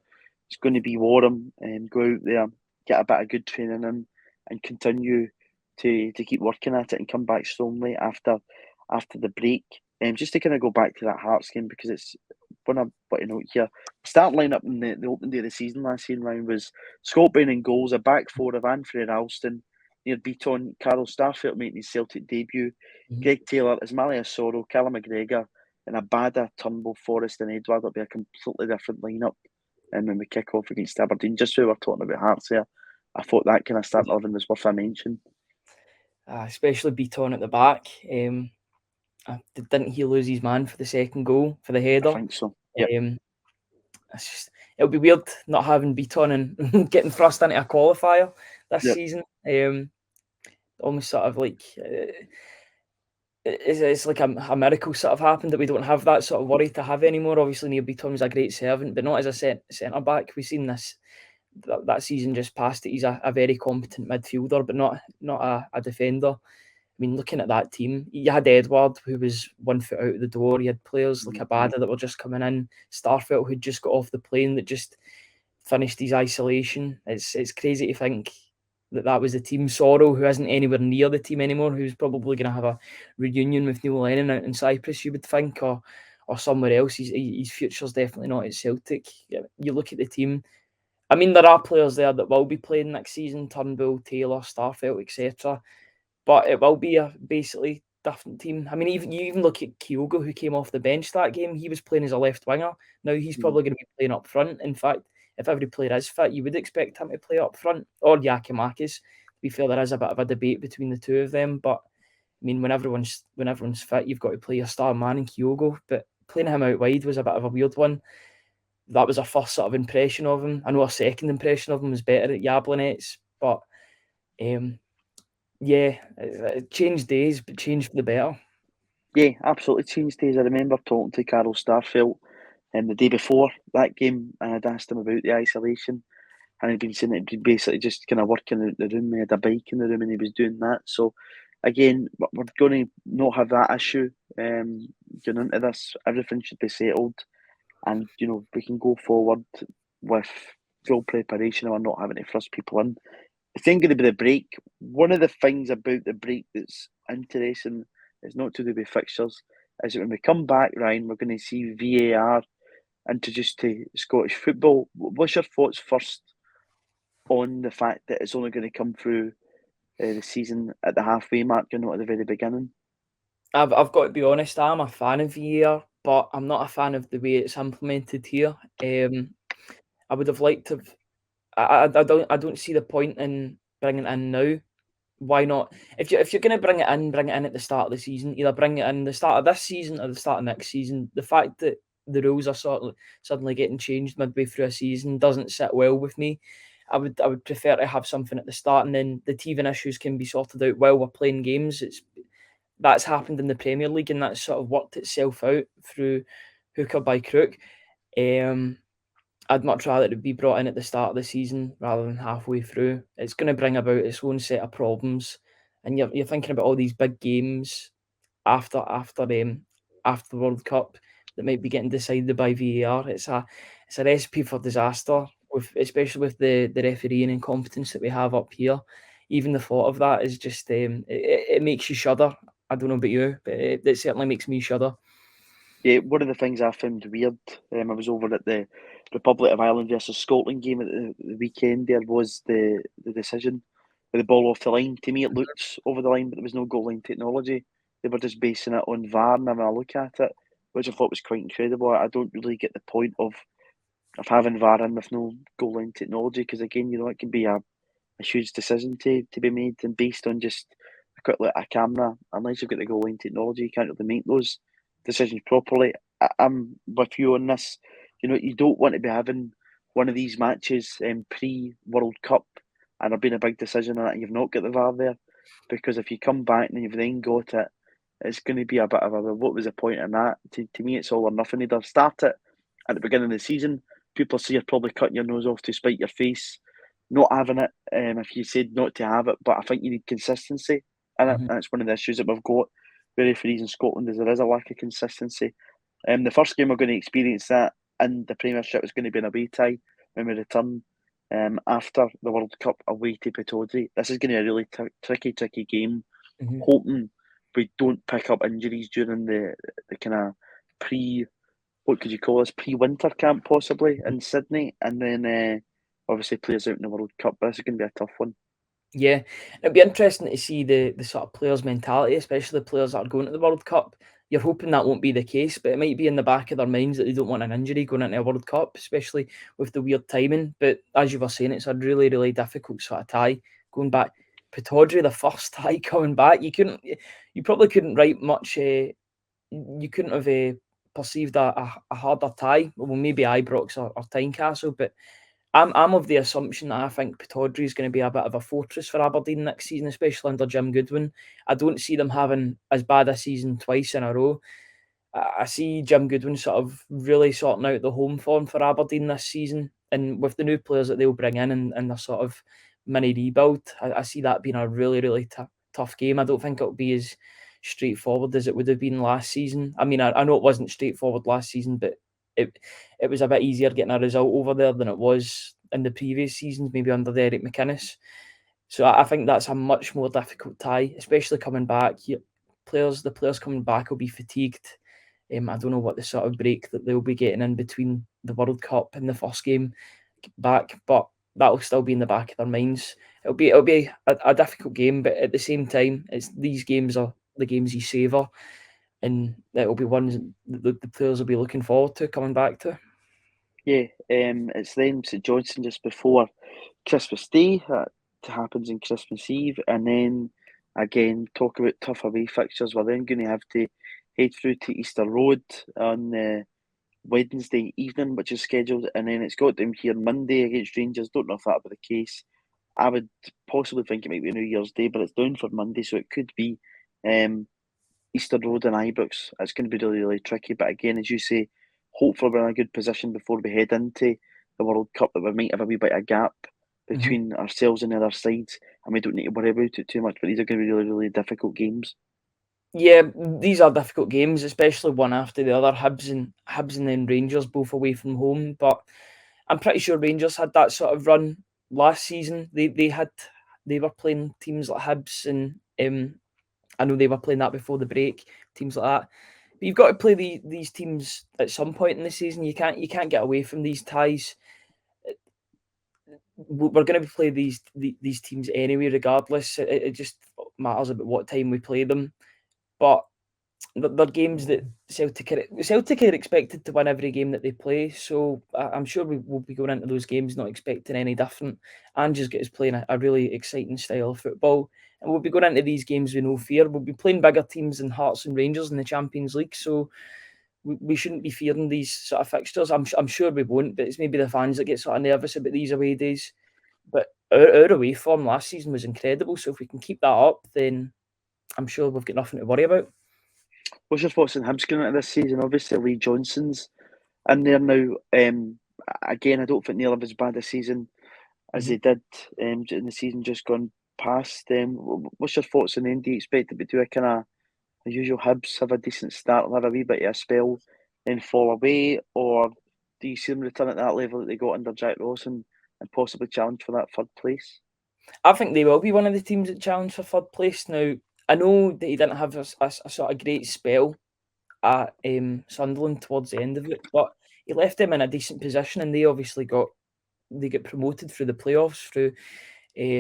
it's going to be warm, and go out there, get a bit of good training in, and continue to keep working at it and come back strongly after the break. Just to kind of go back to that Hearts game because it's one I've got to note here. Start lineup in the opening day of the season last season round was Scott Bain in goals, a back four of Anfred Alston, near Beaton, Carol Starfield making his Celtic debut, Greg Taylor, Ismaila Soro, Callum McGregor, and Abada, Turnbull, Forrest, and Edward. It'll be a completely different lineup. And when we kick off against Aberdeen, just so we're talking about Hearts there, I thought that kind of start 11 was worth a mention. Especially Beaton at the back. Didn't he lose his man for the second goal for the header? I think so. Yeah. It'll be weird not having Beaton and getting thrust into a qualifier this season. Almost sort of like it's like a miracle sort of happened that we don't have that sort of worry to have anymore. Obviously, Neil Beaton was a great servant, but not as a centre back. We've seen this that season just past that he's a very competent midfielder, but not a defender. I mean, looking at that team, you had Edward, who was 1 foot out of the door. You had players like Abada that were just coming in. Starfelt, who'd just got off the plane, that just finished his isolation. It's crazy to think that was the team. Sorrow, who isn't anywhere near the team anymore, who's probably going to have a reunion with Neil Lennon out in Cyprus, you would think, or or somewhere else. His future's definitely not at Celtic. You look at the team. I mean, there are players there that will be playing next season: Turnbull, Taylor, Starfelt, etc. But it will be a basically different team. I mean, you even look at Kyogo, who came off the bench that game. He was playing as a left winger. Now he's probably going to be playing up front. In fact, if every player is fit, you would expect him to play up front, or Yakimakis. To be fair, there is a bit of a debate between the two of them. But I mean, when everyone's fit, you've got to play your star man in Kyogo. But playing him out wide was a bit of a weird one. That was our first sort of impression of him. I know our second impression of him was better at Yablonets, but yeah, it changed days, but changed for the better. Yeah, absolutely changed days. I remember talking to Carol Starfelt the day before that game, and I'd asked him about the isolation, and he'd been saying that he'd basically just kind of working out the room. He had a bike in the room, and he was doing that. So again, we're going to not have that issue going into this. Everything should be settled, and we can go forward with full preparation, and we're not having to thrust people in. It's then going to be the break. One of the things about the break that's interesting is not to do with fixtures, is that when we come back, Ryan, we're going to see VAR introduced to Scottish football. What's your thoughts first on the fact that it's only going to come through the season at the halfway mark and not at the very beginning? I've got to be honest, I'm a fan of VAR, but I'm not a fan of the way it's implemented here. I would have liked to. I don't see the point in bringing it in now. Why not? If you're going to bring it in at the start of the season. Either bring it in the start of this season or the start of next season. The fact that the rules are suddenly getting changed midway through a season doesn't sit well with me. I would prefer to have something at the start, and then the teething issues can be sorted out while we're playing games. That's happened in the Premier League, and that's sort of worked itself out through hook or by crook. I'd much rather it be brought in at the start of the season rather than halfway through. It's going to bring about its own set of problems, and you're thinking about all these big games after the World Cup that might be getting decided by VAR. It's a recipe for disaster, especially with the refereeing incompetence that we have up here. Even the thought of that is just it makes you shudder. I don't know about you, but it certainly makes me shudder. Yeah, one of the things I found weird, I was over at the Republic of Ireland versus Scotland game at the weekend. There was the decision with the ball off the line. To me, it looked over the line, but there was no goal line technology. They were just basing it on VAR, and having a look at it, which I thought was quite incredible. I don't really get the point of having VAR in with no goal line technology, because again, it can be a huge decision to be made, and based on just a quick look at a camera, unless you've got the goal line technology, you can't really make those decisions properly. I'm with you on this. You don't want to be having one of these matches pre-World Cup and there being a big decision on it and you've not got the VAR there, because if you come back and you've then got it, it's going to be a bit of a, what was the point in that? To me, it's all or nothing. Either start it at the beginning of the season, people see you're probably cutting your nose off to spite your face, not having it if you said not to have it, but I think you need consistency in it. That's one of the issues that we've got with referees in Scotland, is there is a lack of consistency. The first game we're going to experience that in the Premiership is going to be an away tie when we return after the World Cup away to Pittodrie. This is going to be a really tricky game. Hoping we don't pick up injuries during the kind of what could you call this, pre-winter camp possibly in Sydney, and then obviously players out in the World Cup. But this is going to be a tough one. Yeah, it'd be interesting to see the sort of players' mentality, especially the players that are going to the World Cup. You're hoping that won't be the case, but it might be in the back of their minds that they don't want an injury going into a World Cup, especially with the weird timing. But as you were saying, it's a really, really difficult sort of tie going back. Pittodrie, the first tie coming back, you probably couldn't write much. You couldn't have perceived a harder tie. Well, maybe Ibrox or Tynecastle, but I'm of the assumption that I think Pittodrie is going to be a bit of a fortress for Aberdeen next season, especially under Jim Goodwin. I don't see them having as bad a season twice in a row. I see Jim Goodwin sort of really sorting out the home form for Aberdeen this season, and with the new players that they'll bring in and their sort of mini rebuild, I see that being a really, really tough game. I don't think it'll be as straightforward as it would have been last season. I mean, I know it wasn't straightforward last season, but it was a bit easier getting a result over there than it was in the previous seasons, maybe under Eric McInnes. So I think that's a much more difficult tie, especially coming back. The players coming back will be fatigued. I don't know what the sort of break that they'll be getting in between the World Cup and the first game back, but that'll still be in the back of their minds. It'll be a difficult game, but at the same time, these games are the games you savour, and it'll be ones the players will be looking forward to coming back to. Yeah, it's then St Johnstone just before Christmas Day. That happens in Christmas Eve, and then again talk about tough away fixtures. We're then going to have to head through to Easter Road on Wednesday evening, which is scheduled, and then it's got them here Monday against Rangers. Don't know if that'll be the case. I would possibly think it might be New Year's Day, but it's down for Monday, so it could be Easter Road and Ibrox. It's going to be really, really tricky. But again, as you say, hopefully we're in a good position before we head into the World Cup that we might have a wee bit of gap between ourselves and the other sides, and we don't need to worry about it too much. But these are going to be really, really difficult games. Yeah, these are difficult games, especially one after the other. Hibs and then Rangers both away from home. But I'm pretty sure Rangers had that sort of run last season. They were playing teams like Hibs, and I know they were playing that before the break, teams like that. But you've got to play these teams at some point in the season. You can't get away from these ties. We're going to play these teams anyway, regardless. It just matters about what time we play them. But they're games that Celtic are expected to win every game that they play. So I'm sure we will be going into those games not expecting any different. Ange's got us playing a really exciting style of football. And we'll be going into these games with no fear. We'll be playing bigger teams than Hearts and Rangers in the Champions League. So we shouldn't be fearing these sort of fixtures. I'm sure we won't, but it's maybe the fans that get sort of nervous about these away days. But our away form last season was incredible. So if we can keep that up, then I'm sure we've got nothing to worry about. What's your thoughts on Hibs going into this season? Obviously, Lee Johnson's in there now. Again, I don't think they'll have as bad a season as they did in the season just gone past. What's your thoughts on them? Do you expect it to do a kind of the usual Hibs, have a decent start, have a wee bit of a spell, then fall away, or do you see them return at that level that they got under Jack Ross and possibly challenge for that third place? I think they will be one of the teams that challenge for third place. Now, I know that he didn't have a sort of great spell at Sunderland towards the end of it, but he left them in a decent position, and they obviously got promoted through the playoffs through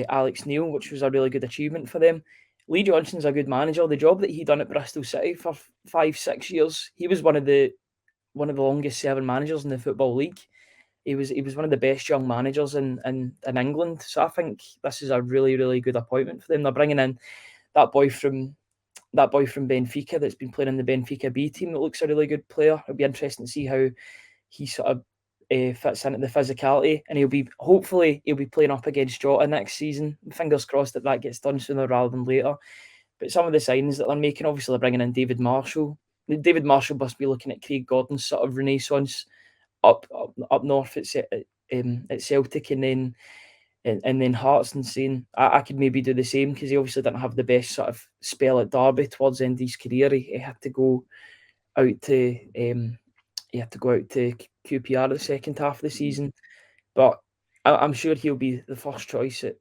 Alex Neil, which was a really good achievement for them. Lee Johnson's a good manager. The job that he done at Bristol City for 5-6 years, he was one of the longest serving managers in the Football League. He was one of the best young managers in England. So I think this is a really, really good appointment for them. They're bringing in that boy from Benfica that's been playing in the Benfica B team that looks a really good player. It'll be interesting to see how he sort of fits into the physicality, and hopefully he'll be playing up against Jota next season. Fingers crossed that gets done sooner rather than later. But some of the signings that they're making, obviously they're bringing in David Marshall. David Marshall must be looking at Craig Gordon's sort of renaissance up north at Celtic, and then Hearts, and saying I could maybe do the same, because he obviously didn't have the best sort of spell at Derby towards the end of his career. He had to go out to QPR the second half of the season, but I'm sure he'll be the first choice at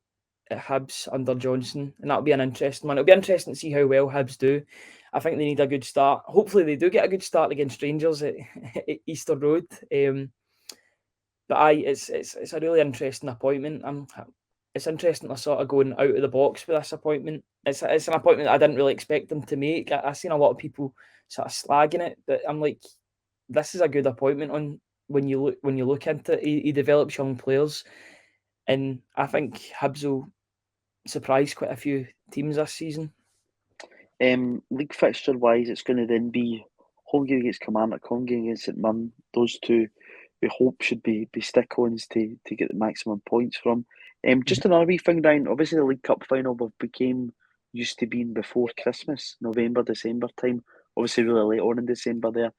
Hibs under Johnson, and that'll be an interesting one. It'll be interesting to see how well Hibs do. I think they need a good start. Hopefully they do get a good start against Rangers at Easter Road. But it's a really interesting appointment. It's interesting to sort of going out of the box with this appointment. It's an appointment I didn't really expect them to make. I've seen a lot of people sort of slagging it, but I'm like, this is a good appointment when you look into it. He develops young players, and I think Hibs will surprise quite a few teams this season. League fixture wise, it's going to then be home game against Kilmarnock, home game against St Mirren. Those two we hope should be stick-ons to get the maximum points from. Just another wee thing, Ryan. Obviously, the League Cup final became used to being before Christmas, November, December time. Obviously, really late on in December there.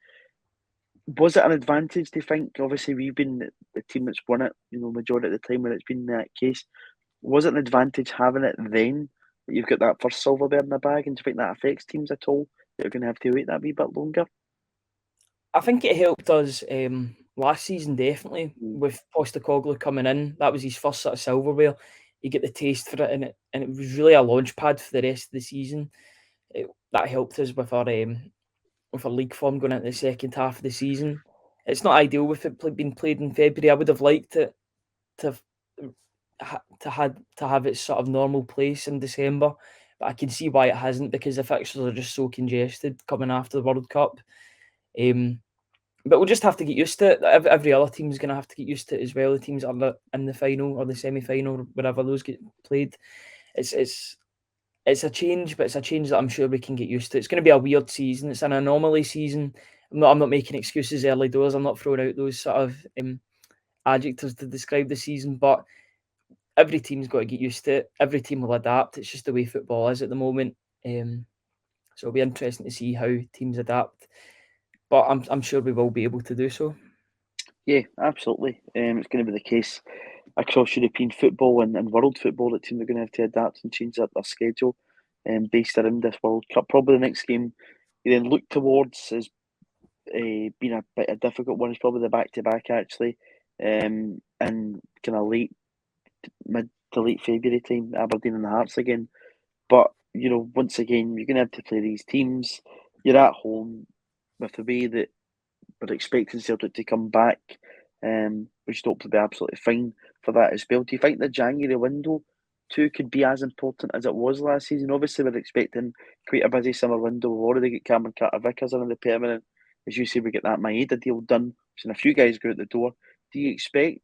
Was it an advantage, do you think? Obviously, we've been the team that's won it, majority of the time when it's been that case. Was it an advantage having it then, that you've got that first silver bird in the bag, and do you think that affects teams at all, that are going to have to wait that wee bit longer? I think it helped us last season, definitely, with Postecoglou coming in. That was his first sort of silverware. You get the taste for it, and it was really a launch pad for the rest of the season. That helped us with our with our league form going into the second half of the season. It's not ideal with it being played in February. I would have liked it to have its sort of normal place in December, but I can see why it hasn't, because the fixtures are just so congested coming after the World Cup. But we'll just have to get used to it. Every other team's going to have to get used to it as well. The teams that are in the final or the semi-final, or wherever those get played. It's a change, but it's a change that I'm sure we can get used to. It's going to be a weird season. It's an anomaly season. I'm not making excuses early doors. I'm not throwing out those sort of adjectives to describe the season, but every team's got to get used to it. Every team will adapt. It's just the way football is at the moment. So it'll be interesting to see how teams adapt. But I'm sure we will be able to do so. Yeah, absolutely. It's going to be the case across European football and world football that teams are going to have to adapt and change their schedule based around this World Cup. Probably the next game you then look towards is being a bit a difficult one. Is probably the back-to-back actually, and kind of mid to late February time, Aberdeen and the Hearts again. But once again, you're going to have to play these teams. You're at home with the way that we're expecting Celtic to come back. We should hope to be absolutely fine for that as well. Do you think the January window too could be as important as it was last season? Obviously, we're expecting quite a busy summer window. We've already got Cameron Carter-Vickers in the permanent. As you say, we get that Maeda deal done. We've seen a few guys go out the door. Do you expect,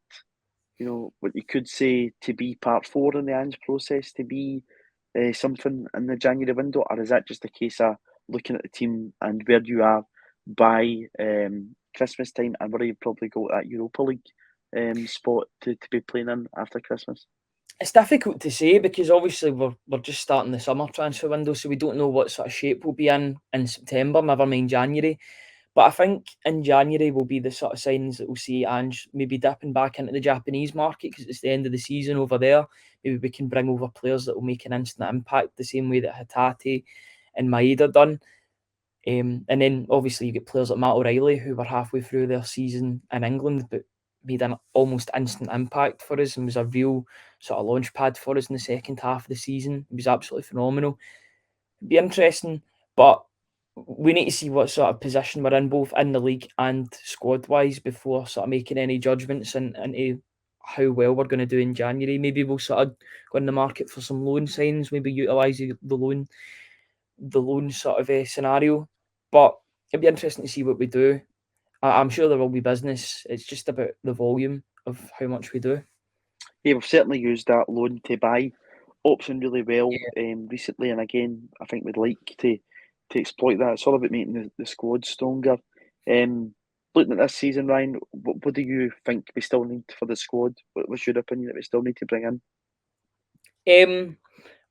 what you could say to be part 4 in the Ange process to be something in the January window, or is that just a case of looking at the team and where you are by Christmas time and where you probably go to that Europa League spot to be playing in after Christmas? It's difficult to say because obviously we're just starting the summer transfer window, so we don't know what sort of shape we'll be in September, never mind January. But I think in January will be the sort of signs that we'll see Ange maybe dipping back into the Japanese market because it's the end of the season over there. Maybe we can bring over players that will make an instant impact the same way that Hatate and Maeda done. And then obviously you get players like Matt O'Reilly who were halfway through their season in England but made an almost instant impact for us and was a real sort of launch pad for us in the second half of the season. He was absolutely phenomenal. It'd be interesting, but we need to see what sort of position we're in, both in the league and squad-wise, before sort of making any judgments into how well we're going to do in January. Maybe we'll sort of go in the market for some loan signs, maybe utilise the loan sort of scenario. But it'd be interesting to see what we do. I'm sure there will be business. It's just about the volume of how much we do. Yeah, we've certainly used that loan to buy option really well Yeah. recently, and again, I think we'd like to exploit that. It's all about making the squad stronger. Looking at this season, Ryan, what do you think we still need for the squad? What's your opinion that we still need to bring in?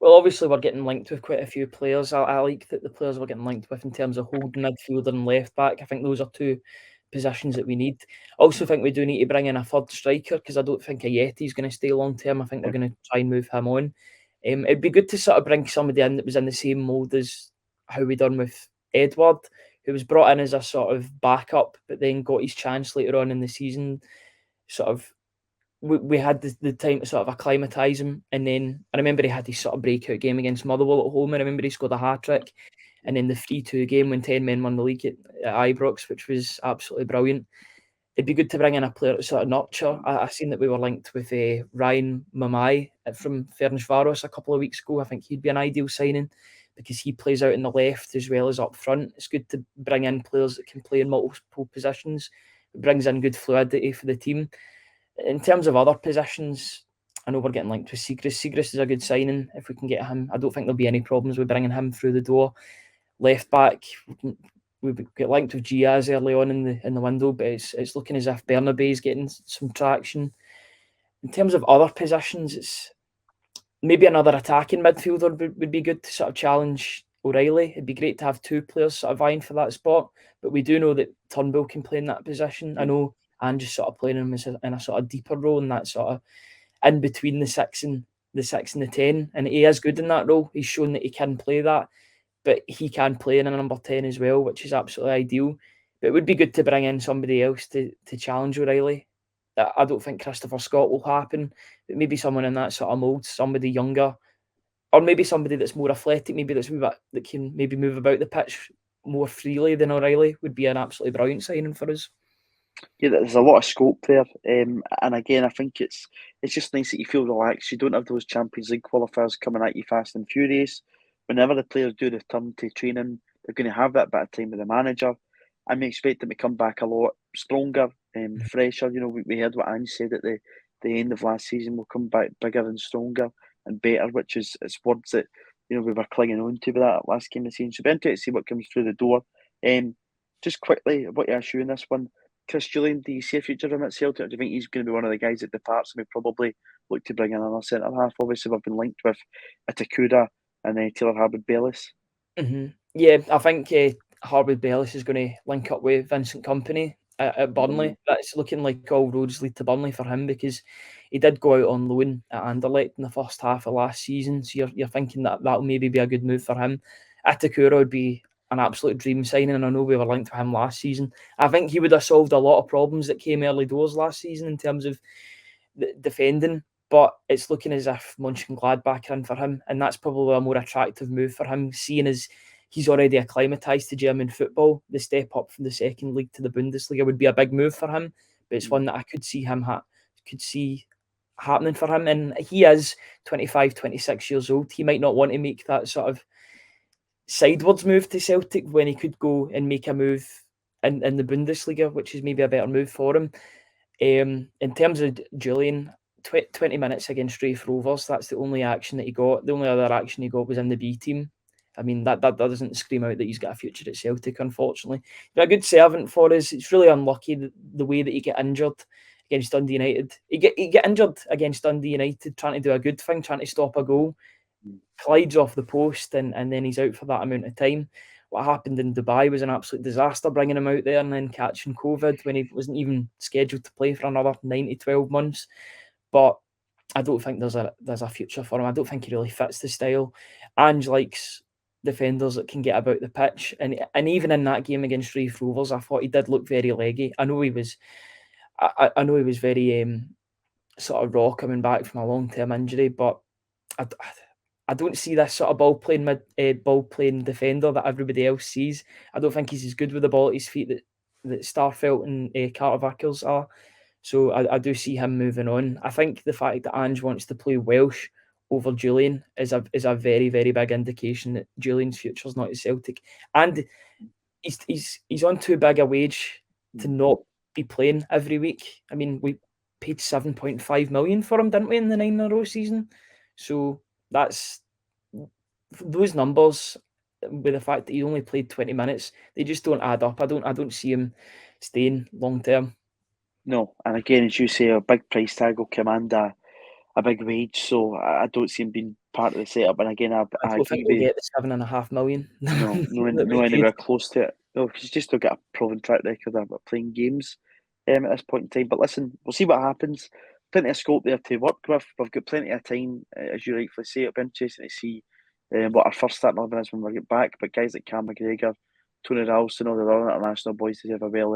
Well, obviously we're getting linked with quite a few players. I like that the players we're getting linked with in terms of holding midfielder and left back. I think those are two positions that we need. I also think we do need to bring in a third striker because I don't think Ayeti is going to stay long term. I think they're going to try and move him on. It'd be good to sort of bring somebody in that was in the same mould as how we done with Edward, who was brought in as a sort of backup, but then got his chance later on in the season. Sort of we had the time to sort of acclimatise him, and then I remember he had his sort of breakout game against Motherwell at home. I remember he scored a hat-trick, and then the 3-2 game when 10 men won the league at Ibrox, which was absolutely brilliant. It'd be good to bring in a player to sort of nurture. I seen that we were linked with Ryan Mamai from Ferencváros a couple of weeks ago. I think he'd be an ideal signing because he plays out in the left as well as up front. It's good to bring in players that can play in multiple positions. It brings in good fluidity for the team. In terms of other positions, I know we're getting linked with Siegrist. Siegrist is a good signing if we can get him. I don't think there'll be any problems with bringing him through the door. Left back, we get linked with Giaz early on in the window, but it's looking as if Bernabé is getting some traction. In terms of other positions, it's maybe another attacking midfielder would be good to sort of challenge O'Reilly. It'd be great to have two players sort of vying for that spot, but we do know that Turnbull can play in that position. I know and just sort of playing him in a sort of deeper role in that sort of in between the 6 and the 10, and he is good in that role. He's shown that he can play that, but he can play in a number 10 as well, which is absolutely ideal. But it would be good to bring in somebody else to challenge O'Reilly. I don't think Christopher Scott will happen, but maybe someone in that sort of mould, somebody younger, or maybe somebody that's more athletic, maybe that can maybe move about the pitch more freely than O'Reilly would be an absolutely brilliant signing for us. Yeah, there's a lot of scope there, and again, I think it's just nice that you feel relaxed. You don't have those Champions League qualifiers coming at you fast and furious. Whenever the players do return to training, they're going to have that bit of time with the manager. I may expect them to come back a lot stronger, fresher. You know, we heard what Ange said at the end of last season. We'll come back bigger and stronger and better, which is it's words that we were clinging on to with that last game of the season. So it'll be interesting to see what comes through the door. Just quickly, what you ask you in this one. Chris Julian, do you see a future for him at Celtic? Or do you think he's going to be one of the guys that departs and we probably look to bring in another centre half? Obviously, we've been linked with Itakura and Taylor Harwood-Bellis. Yeah, I think Harwood-Bellis is going to link up with Vincent Kompany at Burnley. That's looking like all roads lead to Burnley for him, because he did go out on loan at Anderlecht in the first half of last season. So you're thinking that that'll maybe be a good move for him. Itakura would be an absolute dream signing, and I know we were linked to him last season. I think he would have solved a lot of problems that came early doors last season in terms of the defending, but it's looking as if Mönchengladbach are in for him, and that's probably a more attractive move for him, seeing as he's already acclimatised to German football. The step up from the second league to the Bundesliga would be a big move for him, but it's one that I could see happening for him. And he is 25, 26 years old. He might not want to make that sort of sideways move to Celtic when he could go and make a move in the Bundesliga, which is maybe a better move for him. In terms of Julian, 20 minutes against Raith Rovers, that's the only action that he got. The only other action he got was in the B team. I mean, that doesn't scream out that he's got a future at Celtic, unfortunately. He's a good servant for us. It's really unlucky the way that he get injured against Dundee United. He get injured against Dundee United trying to do a good thing, trying to stop a goal. Collides off the post, and then he's out for that amount of time. What happened in Dubai was an absolute disaster, bringing him out there and then catching COVID when he wasn't even scheduled to play for another 9 to 12 months. But I don't think there's a future for him. I don't think he really fits the style. Ange likes defenders that can get about the pitch, and even in that game against Raith Rovers, I thought he did look very leggy. I know he was very sort of raw coming back from a long-term injury, but I don't see this sort of ball playing defender that everybody else sees. I don't think he's as good with the ball at his feet that Starfelt and Carter Vickers are. So I do see him moving on. I think the fact that Ange wants to play Welsh over Julian is a very, very big indication that Julian's future's not at Celtic. And he's on too big a wage to not be playing every week. I mean, we paid 7.5 million for him, didn't we, in the 9-in-a-row season? So that's those numbers, with the fact that he only played 20 minutes, they just don't add up. I don't see him staying long term. No, and again, as you say, a big price tag will command a big wage, so I don't see him being part of the setup. And again, I I don't agree think with we'll get the 7.5 million. no, that we anywhere paid. close to it. No, he's just still got a proven track record of playing games at this point in time. But listen, we'll see what happens. Plenty of scope there to work with. We've got plenty of time, as you rightfully say. It'll be interesting to see what our first starting 11 is when we get back. But guys like Cam McGregor, Tony Ralston, all the other international boys deserve a well